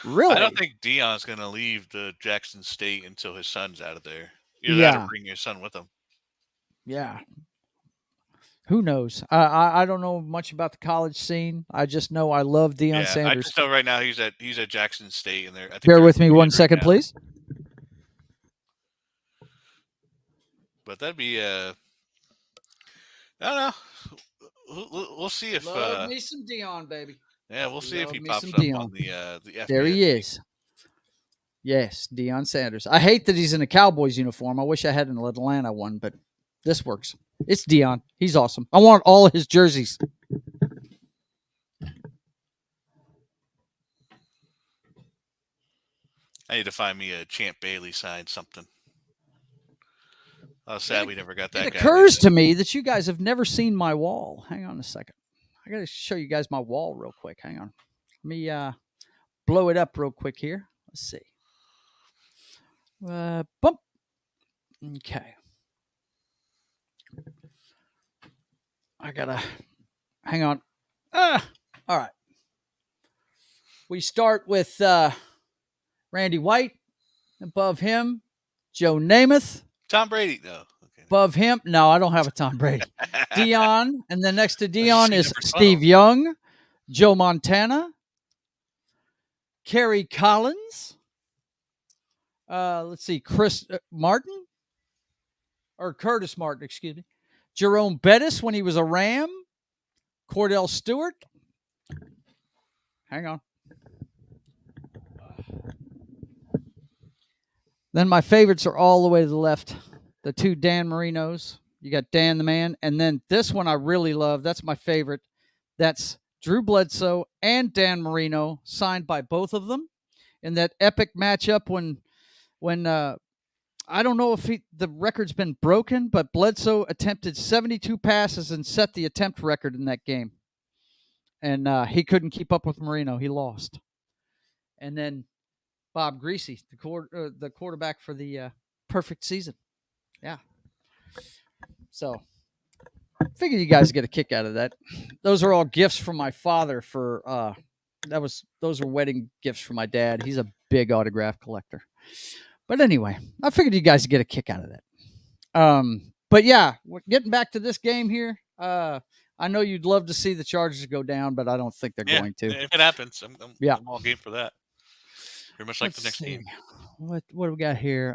Really? I don't think Dion's going to leave the Jackson State until his son's out of there. Either that or bring your son with him. Yeah. Who knows? I don't know much about the college scene. I just know I love Deion Sanders. I just know right now he's at Jackson State, and bear with me 1 second, please. But that'd be I don't know. We'll see if love me some Deion, baby. Yeah, we'll see if he pops up on the FBS. There he is. Yes, Deion Sanders. I hate that he's in a Cowboys uniform. I wish I had an Atlanta one, but this works. It's Deion. He's awesome. I want all of his jerseys. I need to find me a Champ Bailey signed something. Oh, sad we never got that. It occurs to me that you guys have never seen my wall. Hang on a second. I got to show you guys my wall real quick. Hang on. Let me blow it up real quick here. Let's see. Bump. Okay. I got to hang on. All right. We start with Randy White. Above him, Joe Namath. Tom Brady, no. Okay. Above him, no, I don't have a Tom Brady. Dion, and then next to Dion is Steve Young, Joe Montana, Kerry Collins. Let's see, Curtis Martin, excuse me. Jerome Bettis when he was a Ram, Cordell Stewart. Hang on. Then my favorites are all the way to the left. The two Dan Marinos. You got Dan the Man. And then this one I really love. That's my favorite. That's Drew Bledsoe and Dan Marino, signed by both of them in that epic matchup when I don't know if the record's been broken, but Bledsoe attempted 72 passes and set the attempt record in that game. And he couldn't keep up with Marino. He lost. and then Bob Greasy, the quarterback for the perfect season. Yeah. So, figure you guys get a kick out of that. Those are all gifts from my father for those are wedding gifts from my dad. He's a big autograph collector. But anyway, I figured you guys get a kick out of that. But yeah, getting back to this game here. I know you'd love to see the Chargers go down, but I don't think they're going to. If it happens, I'm all game for that. Pretty much like the next game. What do we got here?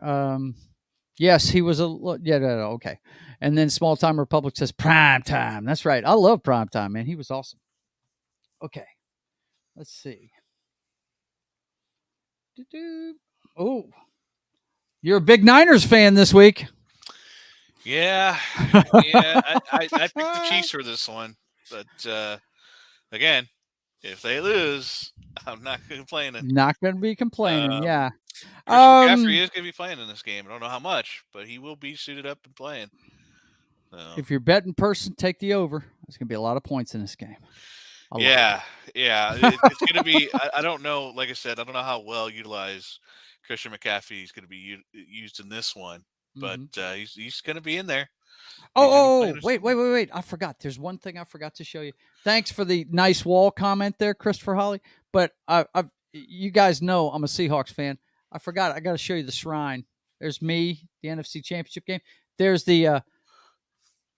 Yes, he was okay. And then Small Time Republic says prime time. That's right. I love prime time, man. He was awesome. Okay. Let's see. Oh, you're a big Niners fan this week. Yeah. I picked the Chiefs for this one, but again, if they lose, I'm not complaining. Not going to be complaining. Yeah. Christian McCaffrey is going to be playing in this game. I don't know how much, but he will be suited up and playing. If you're betting person, take the over. There's going to be a lot of points in this game. Yeah. It's going to be. I don't know. Like I said, I don't know how well utilized Christian McCaffrey is going to be used in this one, but he's going to be in there. Oh, wait. I forgot. There's one thing I forgot to show you. Thanks for the nice wall comment there, Christopher Holly. But you guys know I'm a Seahawks fan. I forgot. I got to show you the shrine. There's me, the NFC Championship game. There's the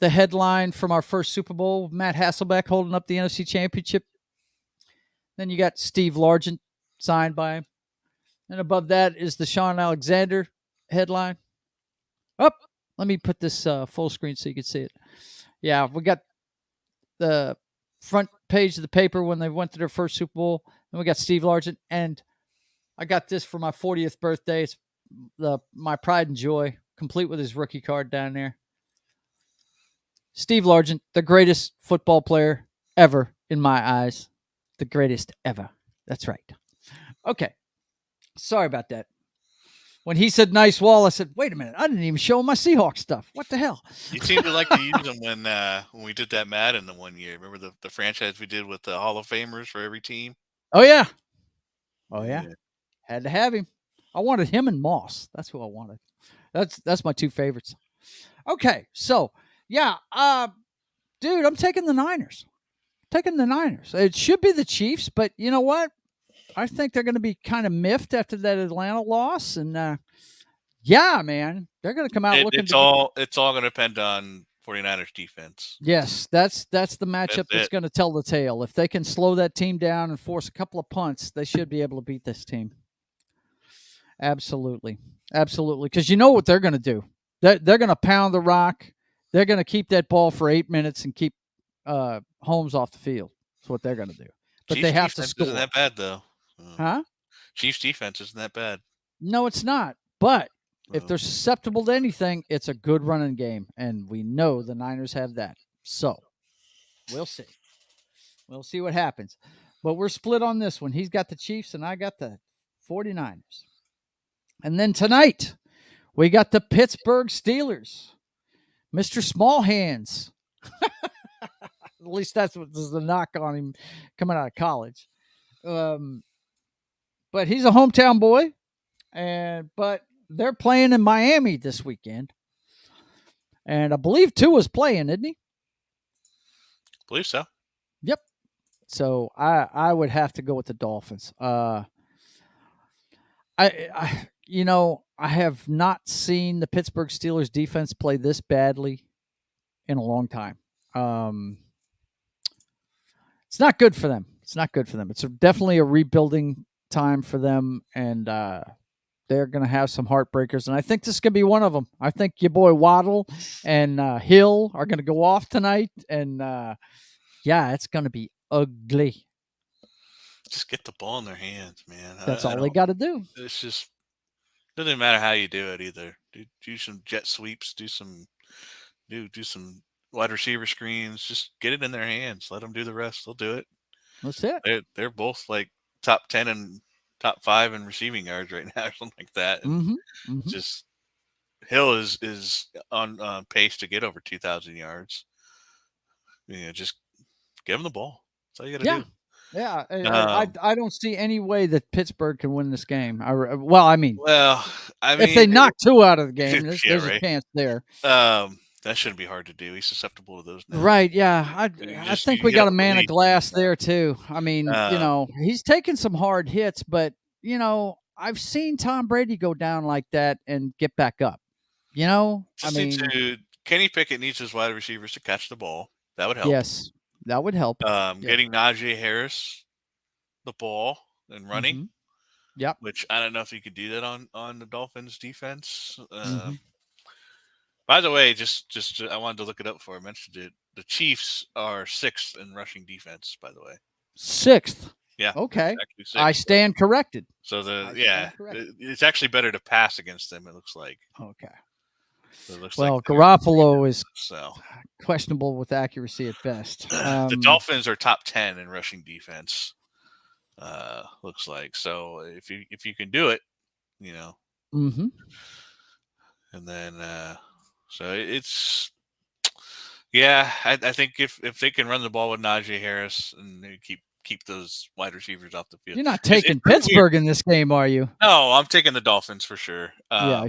headline from our first Super Bowl, Matt Hasselbeck holding up the NFC Championship. Then you got Steve Largent signed by him. And above that is the Sean Alexander headline. Up. Let me put this full screen so you can see it. Yeah, we got the front page of the paper when they went to their first Super Bowl. And we got Steve Largent. And I got this for my 40th birthday. It's my pride and joy, complete with his rookie card down there. Steve Largent, the greatest football player ever in my eyes. The greatest ever. That's right. Okay. Sorry about that. When he said nice wall, I said, wait a minute. I didn't even show him my Seahawks stuff. What the hell? You seem to like to use them when we did that Madden the one year. Remember the franchise we did with the Hall of Famers for every team? Oh, yeah. Had to have him. I wanted him and Moss. That's who I wanted. That's my two favorites. Okay. So, yeah. Dude, I'm taking the Niners. It should be the Chiefs, but you know what? I think they're going to be kind of miffed after that Atlanta loss, and yeah, man, they're going to come out looking. It's all going to depend on 49ers defense. Yes, that's the matchup that's going to tell the tale. If they can slow that team down and force a couple of punts, they should be able to beat this team. Absolutely, because you know what they're going to do. They're going to pound the rock. They're going to keep that ball for 8 minutes and keep Holmes off the field. That's what they're going to do. But Chiefs they have to score. Isn't that bad though? Huh? Chiefs defense isn't that bad. No, it's not. But if they're susceptible to anything, it's a good running game. And we know the Niners have that. So we'll see. We'll see what happens. But we're split on this one. He's got the Chiefs and I got the 49ers. And then tonight, we got the Pittsburgh Steelers. Mr. Small Hands. At least that's what is the knock on him coming out of college. But he's a hometown boy, but they're playing in Miami this weekend. And I believe Tua's playing, isn't he? I believe so. Yep. So I would have to go with the Dolphins. I have not seen the Pittsburgh Steelers defense play this badly in a long time. It's not good for them. It's definitely a rebuilding time for them, and they're going to have some heartbreakers, and I think this is going to be one of them. I think your boy Waddle and Hill are going to go off tonight, and it's going to be ugly. Just get the ball in their hands, man. That's all they got to do. It's just doesn't matter how you do it either. Do some jet sweeps, do some wide receiver screens. Just get it in their hands. Let them do the rest. They'll do it. That's it. They're both like top 10 and top 5 in receiving yards right now, or something like that. Just Hill is on pace to get over 2,000 yards. Just give him the ball. That's all you got to do. Yeah, Um, I don't see any way that Pittsburgh can win this game. I mean, well, I if they mean, knock 2 out of the game, yeah, there's a right. chance there. That shouldn't be hard to do. He's susceptible to those now. Right, yeah. I think we got a man of glass there too. I mean, he's taken some hard hits, but I've seen Tom Brady go down like that and get back up. Kenny Pickett needs his wide receivers to catch the ball. That would help. Yes, that would help. Getting Najee Harris the ball and running. Mm-hmm. Yep. Which I don't know if you could do that on the Dolphins defense. Mm-hmm. By the way, just I wanted to look it up before I mentioned it. The Chiefs are 6th in rushing defense, by the way. 6th. Yeah. Okay. Sixth. I stand corrected. So it's actually better to pass against them, it looks like. Okay. So it looks Garoppolo is questionable with accuracy at best. The Dolphins are top 10 in rushing defense. Looks like. So if you can do it, Mm-hmm. And then so it's I think if they can run the ball with Najee Harris and they keep those wide receivers off the field. You're not taking Pittsburgh in this game, are you? No, I'm taking the Dolphins for sure.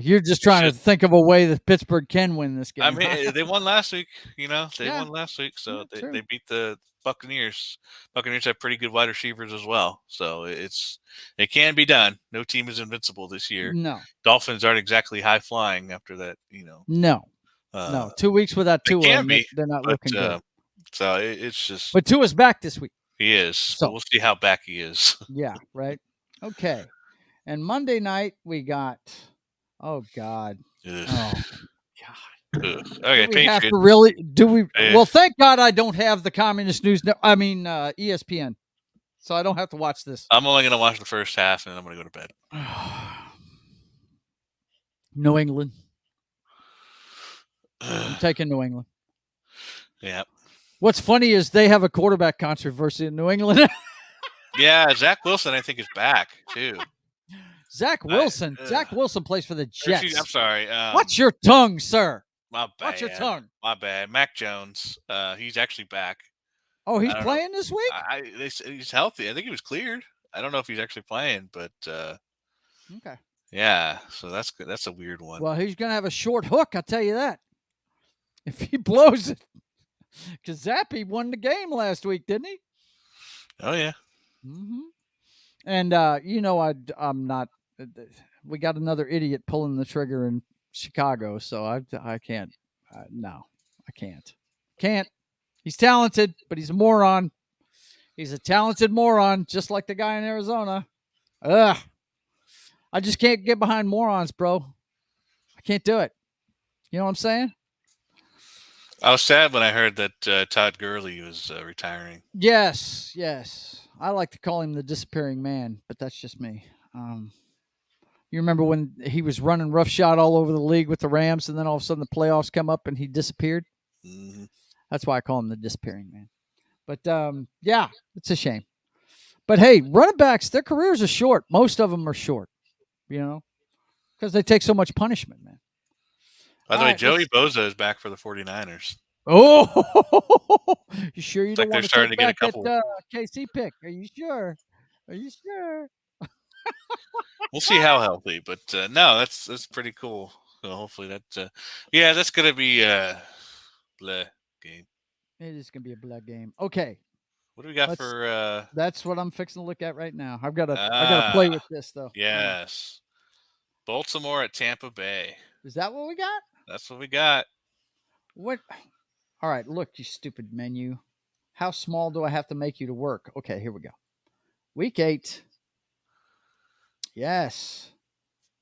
You're just trying to think of a way that Pittsburgh can win this game. I mean, they won last week. They won last week, so they beat the Buccaneers. Buccaneers have pretty good wide receivers as well, so it can be done. No team is invincible this year. No, Dolphins aren't exactly high flying after that. No. 2 weeks without Tua, they're not looking good. So it's just. But Tua's back this week. He is. So we'll see how back he is. Yeah. Right. Okay. And Monday night we got. Oh God. Ugh. Oh God. Ugh. Okay. Do we have to really? Do we? Well, thank God I don't have the Communist News. ESPN, so I don't have to watch this. I'm only going to watch the first half, and then I'm going to go to bed. New England. I'm taking New England. Yeah. What's funny is they have a quarterback controversy in New England. Yeah, Zach Wilson, I think, is back too. Zach Wilson plays for the Jets. I'm sorry. Watch your tongue, sir. My bad. Watch your tongue. My bad. Mac Jones. He's actually back. Oh, he's playing this week? He's healthy. I think he was cleared. I don't know if he's actually playing, but okay. Yeah, so that's good. That's a weird one. Well, he's gonna have a short hook, I'll tell you that. If he blows it. Because Zappy won the game last week, didn't he? Oh, yeah. Mm-hmm. And, I'm not – we got another idiot pulling the trigger in Chicago, so I can't no, I can't. Can't. He's talented, but he's a moron. He's a talented moron, just like the guy in Arizona. Ugh. I just can't get behind morons, bro. I can't do it. You know what I'm saying? I was sad when I heard that Todd Gurley was retiring. Yes. I like to call him the disappearing man, but that's just me. You remember when he was running roughshod all over the league with the Rams, and then all of a sudden the playoffs come up and he disappeared? Mm-hmm. That's why I call him the disappearing man. But, yeah, it's a shame. But, hey, running backs, their careers are short. Most of them are short, because they take so much punishment, man. By the way, Joey Bosa is back for the 49ers. Oh, you sure you don't want to starting to get a couple? That, KC pick? Are you sure? We'll see how healthy, but no, that's pretty cool. So hopefully that's gonna be a bleh game. It is gonna be a blood game. Okay. What do we got for? That's what I'm fixing to look at right now. I gotta play with this though. Yes. Baltimore at Tampa Bay. Is that what we got? That's what we got. What? All right, look, you stupid menu. How small do I have to make you to work? Okay, here we go. Week 8. Yes.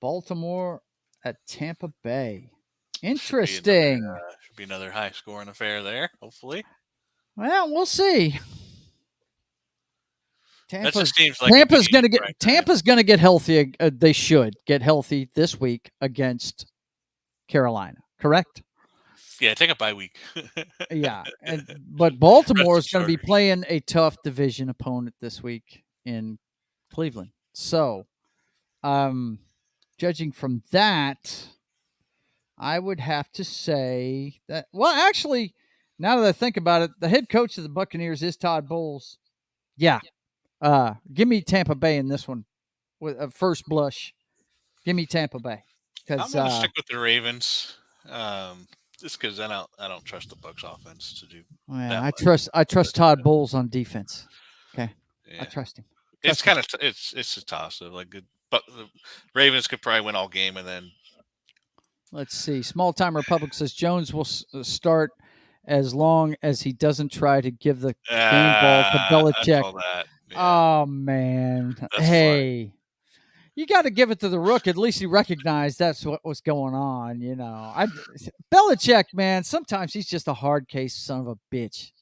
Baltimore at Tampa Bay. Interesting. Should be another high-scoring affair there, hopefully. Well, we'll see. Tampa's going to get healthy. They should get healthy this week against Carolina, correct? Yeah, take a bye week. Yeah, but Baltimore is going to be playing a tough division opponent this week in Cleveland. So, judging from that, I would have to say that. Well, actually, now that I think about it, the head coach of the Buccaneers is Todd Bowles. Yeah, Give me Tampa Bay in this one with a first blush. Give me Tampa Bay I'm because going to stick with the Ravens, just because I don't trust the Bucs offense to do that much. I trust Todd Bowles on defense. Okay, I Yeah, trust him. it's kind of it's a toss of like good, but the Ravens could probably win all game, and then Let's see. Small Time Republic says Jones will start as long as he doesn't try to give the game ball to I Belichick. saw that. Yeah, Oh man, that's hey, you got to give it to the Rook. At least he recognized that's what was going on. Belichick, man. Sometimes he's just a hard case son of a bitch.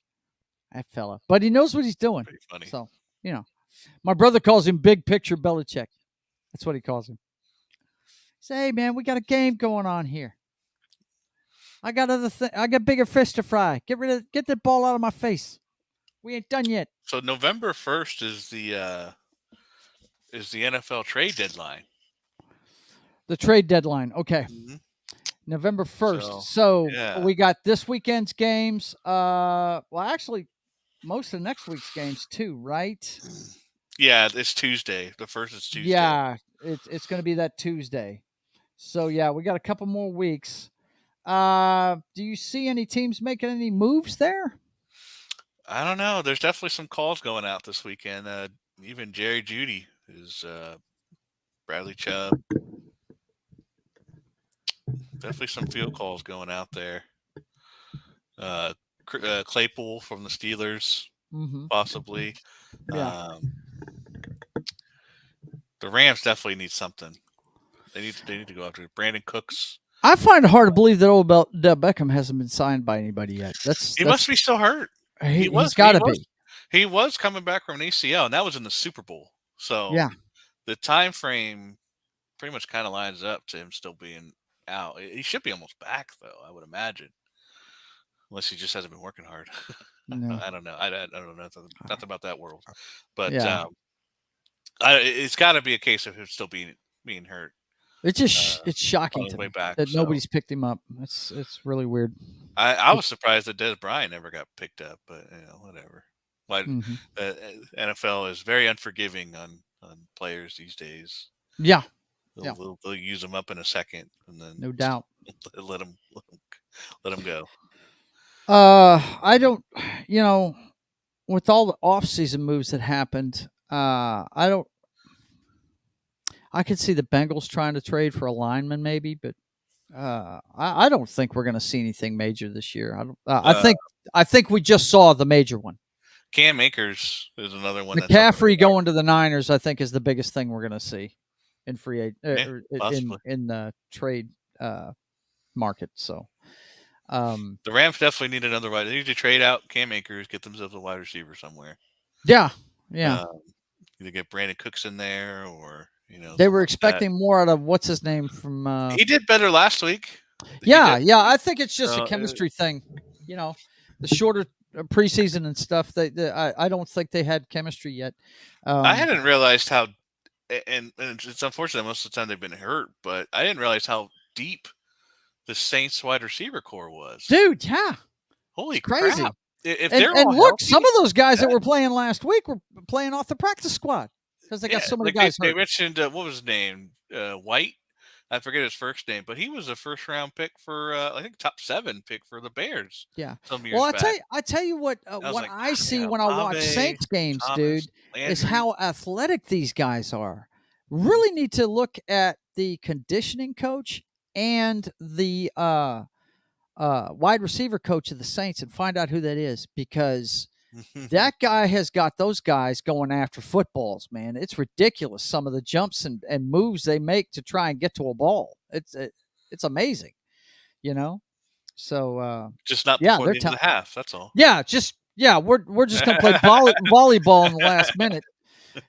That fella, but he knows what he's doing. pretty funny. So my brother calls him Big Picture Belichick. That's what he calls him. Say, hey man, we got a game going on here. I got I got bigger fish to fry. Get the ball out of my face. We ain't done yet. So November 1st is the NFL trade deadline. The trade deadline. Okay. Mm-hmm. November 1st. So we got this weekend's games. Well, actually, most of next week's games too, right? Yeah, it's Tuesday. The first is Tuesday. Yeah, it's going to be that Tuesday. So yeah, we got a couple more weeks. Do you see any teams making any moves there? I don't know. There's definitely some calls going out this weekend. Even Jerry Jeudy is Bradley Chubb. Definitely some field calls going out there. Claypool from the Steelers, possibly. Yeah. The Rams definitely need something. They need to go after Brandon Cooks. I find it hard to believe that old Del Beckham hasn't been signed by anybody yet. He must be still hurt. He's got to be. He was coming back from an ACL, and that was in the Super Bowl. So the time frame pretty much kind of lines up to him still being out. He should be almost back, though, I would imagine. Unless he just hasn't been working hard. No. I don't know. I don't know nothing about that world. But it's got to be a case of him still being hurt. It's just it's shocking to me that nobody's picked him up. It's really weird. I was surprised that Des Bryant never got picked up, but whatever. Like NFL is very unforgiving on players these days. Yeah. They'll use them up in a second, and then no doubt let them go. I don't. With all the off-season moves that happened, I could see the Bengals trying to trade for a lineman, maybe, but I don't think we're going to see anything major this year. I think we just saw the major one. Cam Akers is another one. McCaffrey going to the Niners, I think, is the biggest thing we're going to see in free in the trade market. So the Rams definitely need another wide. They need to trade out Cam Akers, get themselves a wide receiver somewhere. Yeah. Either get Brandon Cooks in there, or they were expecting more out of what's his name from. He did better last week. Yeah. I think it's just a chemistry thing. The shorter preseason and stuff. I don't think they had chemistry yet. I hadn't realized how, and it's unfortunate most of the time they've been hurt, but I didn't realize how deep the Saints wide receiver core was. Dude, yeah. Holy crazy. Crap. If and they're look, healthy, some of those guys that were playing last week were playing off the practice squad because they got so many guys hurt. They mentioned, what was his name? White? I forget his first name, but he was a first-round pick for, I think, top 7 pick for the Bears. Yeah. Some years back. I tell you what I see when I watch Saints games, dude, Landry, is how athletic these guys are. Really need to look at the conditioning coach and the wide receiver coach of the Saints and find out who that is, because that guy has got those guys going after footballs, man. It's ridiculous, some of the jumps and moves they make to try and get to a ball. It's amazing, So just not before the end of the half. That's all. Yeah, we're just gonna play volleyball in the last minute.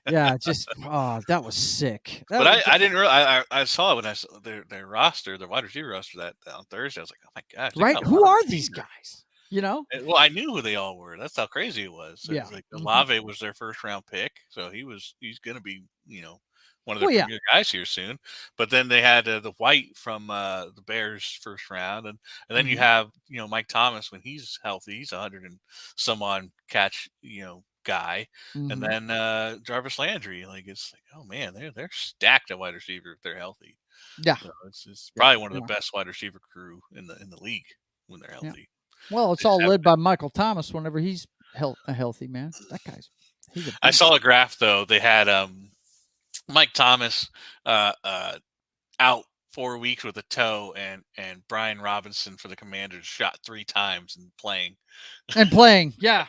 Yeah, that was sick. I didn't realize. I saw it when I saw their roster, their wide receiver roster that on Thursday. I was like, oh my gosh! Right? Who are these guys? Well, I knew who they all were. That's how crazy it was. So like Olave was their first round pick, so he's going to be one of the bigger guys here soon. But then they had the White from the Bears first round, and then you have Mike Thomas when he's healthy. He's 100 and some on catch guy, and then Jarvis Landry. Like it's like, oh man, they're stacked at wide receiver if they're healthy. Yeah, So it's probably one of the best wide receiver crew in the league when they're yeah. healthy. Well, it's all led by Michael Thomas whenever he's a healthy man. That guy's he's a beast. I saw a graph though. They had Mike Thomas out 4 weeks with a toe, and Brian Robinson for the Commanders shot 3 times and playing. Yeah.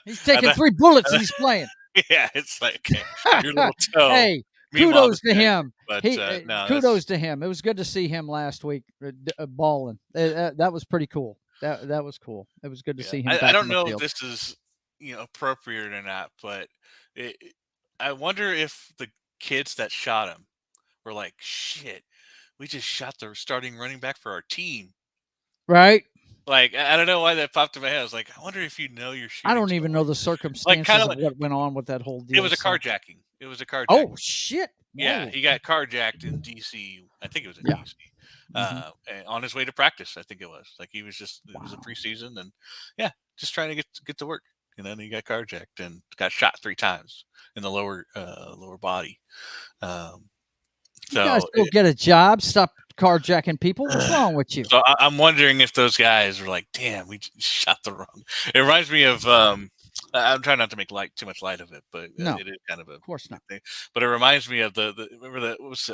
He's taking 3 bullets and he's playing. Yeah, it's like your little toe. Hey, kudos to him. But kudos to him. It was good to see him last week balling. That was pretty cool. That was cool. It was good to see him. I don't know if this is appropriate or not, but I wonder if the kids that shot him were like, shit, we just shot the starting running back for our team. Right. Like, I don't know why that popped in my head. I was like, I wonder if you know you're shooting. I don't even know the circumstances of what went on with that whole deal. It was a carjacking. Oh, shit. Whoa. Yeah, he got carjacked in D.C. I think it was in D.C. And on his way to practice, I think it was. Like, he was just, it was a preseason, and just trying to get to work. And then he got carjacked and got shot 3 times in the lower body. You guys go get a job. Stop carjacking people. What's wrong with you? So I'm wondering if those guys are like, damn, we shot the wrong. It reminds me of. I'm trying not to make too much light of it, but it is kind of of course not. Thing. But it reminds me of the remember that was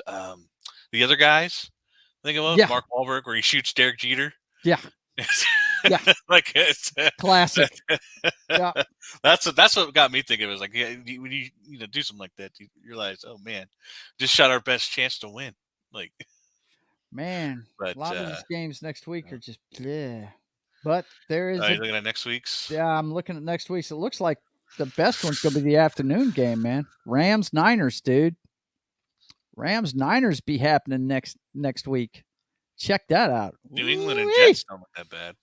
the other guys. I think it was Mark Wahlberg where he shoots Derek Jeter. Yeah. Yeah, like it's classic. Yeah, that's what got me thinking. It was like, when you do something like that, you realize, oh man, just shot our best chance to win. Like, man, a lot of these games next week are just bleh. But there is. Are you looking at next week's? Yeah, I'm looking at next week's. It looks like the best one's going to be the afternoon game, man. Rams Niners, dude. Rams Niners be happening next week. Check that out. New England and Jets don't look that bad.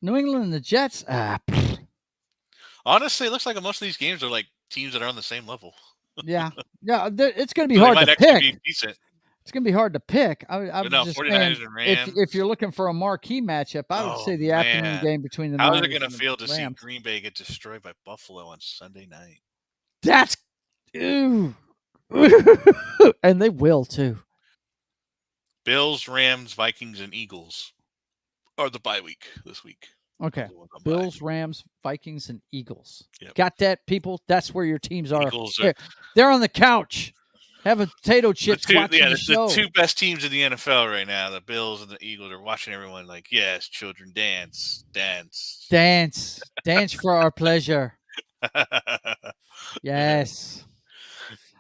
New England and the Jets. Honestly, it looks like most of these games are like teams that are on the same level. Yeah. It's going to be hard to pick. It's going to be hard to pick. I'm just saying, if you're looking for a marquee matchup, I would say the afternoon game between the Niners. How is it going to feel to see Green Bay get destroyed by Buffalo on Sunday night? That's and they will too. Bills, Rams, Vikings, and Eagles are the bye week this week. Okay. Bills, Rams, Vikings, and Eagles. Yep. Got that, people? That's where your teams are. Eagles they're on the couch having potato chips watching the show. The 2 best teams in the NFL right now, the Bills and the Eagles, are watching everyone like, yes, children, dance. Dance for our pleasure. Yes.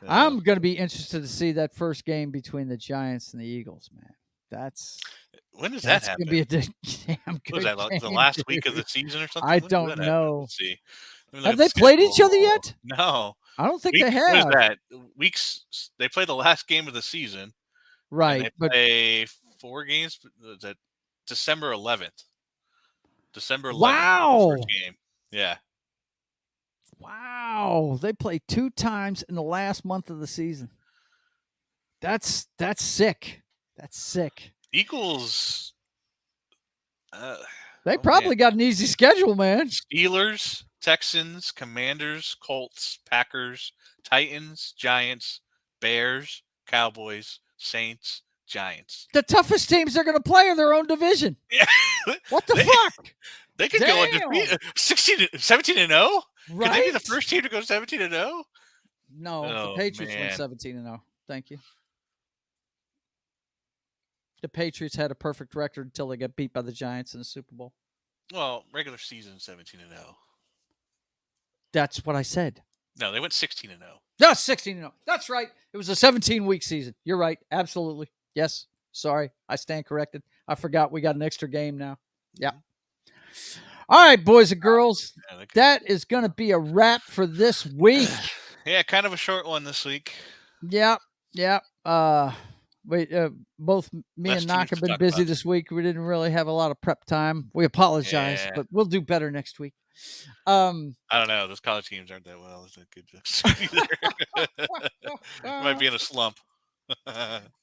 I'm going to be interested to see that first game between the Giants and the Eagles, man. When does that happen? Going to be a damn good Was that game, the last week of the season or something? I don't know. Let's see. Have they played each other yet? No. I don't think they have. What is that? They play the last game of the season. Right. They play 4 games. That December 11th. December 11th. Wow. First game. Yeah. Wow. They played 2 times in the last month of the season. That's sick. That's sick. Eagles. They probably got an easy schedule, man. Steelers, Texans, Commanders, Colts, Packers, Titans, Giants, Bears, Cowboys, Saints, Giants. The toughest teams they're going to play are their own division. Yeah. What the fuck? They could go undefeated. 17-0? Right? Could they be the first team to go 17-0? No, the Patriots went 17-0. Thank you. The Patriots had a perfect record until they got beat by the Giants in the Super Bowl. Well, regular season 17-0. That's what I said. No, they went 16-0. No, 16-0. That's right. It was a 17-week season. You're right. Absolutely. Yes. Sorry. I stand corrected. I forgot we got an extra game now. Yeah. All right, boys and girls. That is going to be a wrap for this week. Yeah, kind of a short one this week. Yeah. Both me and Noc have been busy this week. We didn't really have a lot of prep time. We apologize, but we'll do better next week. I don't know. Those college teams aren't that well. It's not good. Might be in a slump.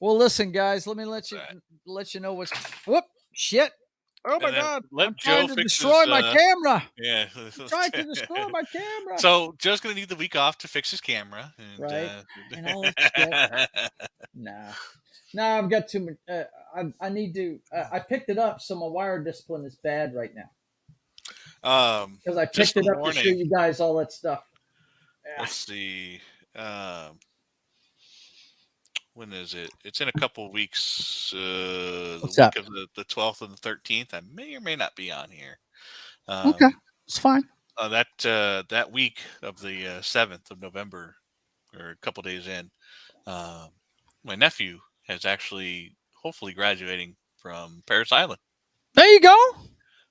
Well, listen, guys. Let me let you know what's. Whoop! Shit! Oh my And then God! let I'm Joe trying to fix destroy his. my camera. Yeah. Trying to destroy my camera. So Joe's gonna need the week off to fix his camera. And, Right. And all that shit. Nah. No, I've got too much. I need to. I picked it up, so my wire discipline is bad right now because I Just picked it a up to show warning. you guys all that stuff. Let's see. When is it? It's in a couple of weeks. The What's week up? of the 12th and the 13th. I may or may not be on here. Okay, it's fine. That week of the 7th of November, or a couple days in, my nephew is actually hopefully graduating from Paris Island. There you go.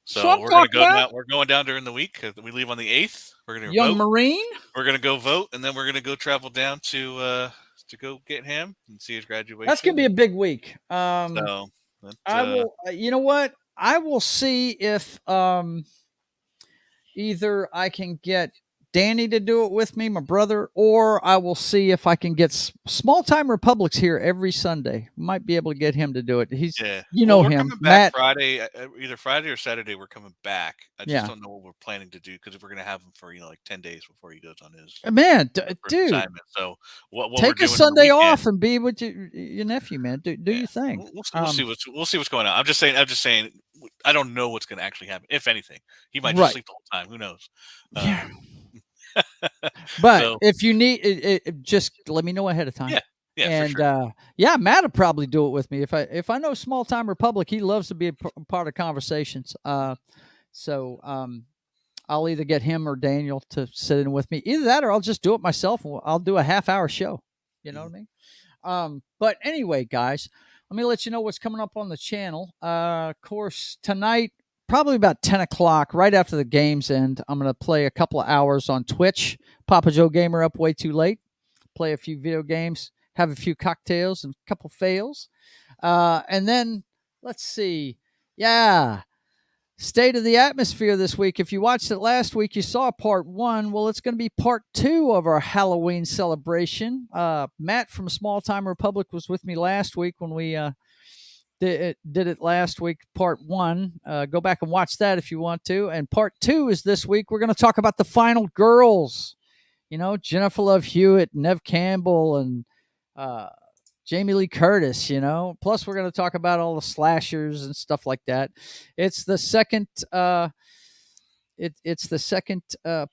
So we're gonna go down. We're going down during the week. We leave on the 8th. We're gonna Young vote. Marine. We're gonna go vote, and then we're gonna go travel down to go get him and see his graduation. That's gonna be a big week. So I will. You know what? I will see if either I can get Danny to do it with me, my brother, or I will see if I can get Small Time Republics here every Sunday. Might be able to get him to do it. He's, you know, we're him, coming Matt. back Friday, either Friday or Saturday. We're coming back. I just don't know what we're planning to do because we're going to have him for like 10 days before he goes on his dude. assignment. So what take we're a doing Sunday off and be with your nephew, man. Do your thing. We'll see what's going on. I'm just saying. I don't know what's going to actually happen. If anything, he might just sleep the whole time. Who knows? Yeah. But if you need it, just let me know ahead of time. Yeah, and for sure. Matt will probably do it with me if I know Small Time Republic. He loves to be a part of conversations. So I'll either get him or Daniel to sit in with me. Either that, or I'll just do it myself. I'll do a half-hour show. You know what I mean? But anyway, guys, let me let you know what's coming up on the channel. Of course, tonight, probably about 10 o'clock, right after the games end, I'm going to play a couple of hours on Twitch. Papa Joe Gamer up way too late. Play a few video games, have a few cocktails and a couple fails. And then, let's see. Yeah. State of the Atmosphere this week. If you watched it last week, you saw part 1. Well, it's going to be part 2 of our Halloween celebration. Matt from Small Time Republic was with me last week when we did it last week, part 1. Go back and watch that if you want to. And part 2 is this week. We're going to talk about the final girls. You know, Jennifer Love Hewitt, Nev Campbell, and Jamie Lee Curtis, you know. Plus, we're going to talk about all the slashers and stuff like that. It's the second it's the second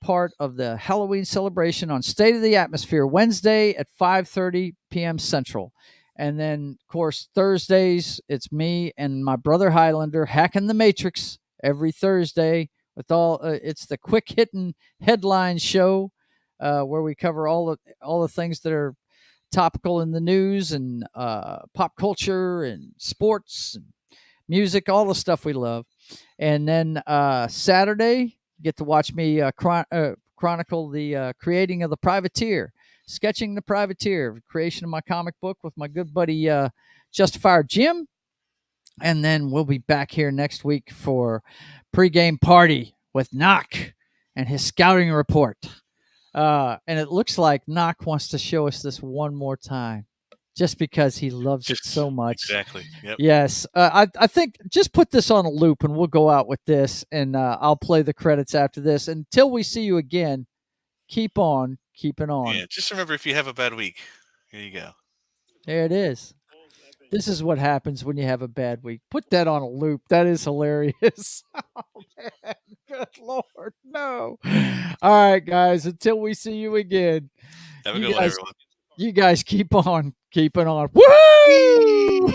part of the Halloween celebration on State of the Atmosphere, Wednesday at 5:30 p.m. Central. And then, of course, Thursdays, it's me and my brother Highlander hacking the Matrix every Thursday with all. It's the quick hitting headline show where we cover all the things that are topical in the news and pop culture and sports and music, all the stuff we love. And then Saturday, you get to watch me chronicle the creating of the Privateer. Sketching the Privateer, creation of my comic book with my good buddy Justifier Jim. And then we'll be back here next week for Pregame Party with Noc and his scouting report. And it looks like Noc wants to show us this one more time just because he loves it so much. Exactly. Yep. Yes. I think just put this on a loop and we'll go out with this and I'll play the credits after this. Until we see you again, keep on keeping on. Yeah, just remember, if you have a bad week, here you go. There it is. This is what happens when you have a bad week. Put that on a loop. That is hilarious. Oh, man. Good Lord. No. All right, guys. Until we see you again. Have a good one, everyone. You guys keep on keeping on. Woo!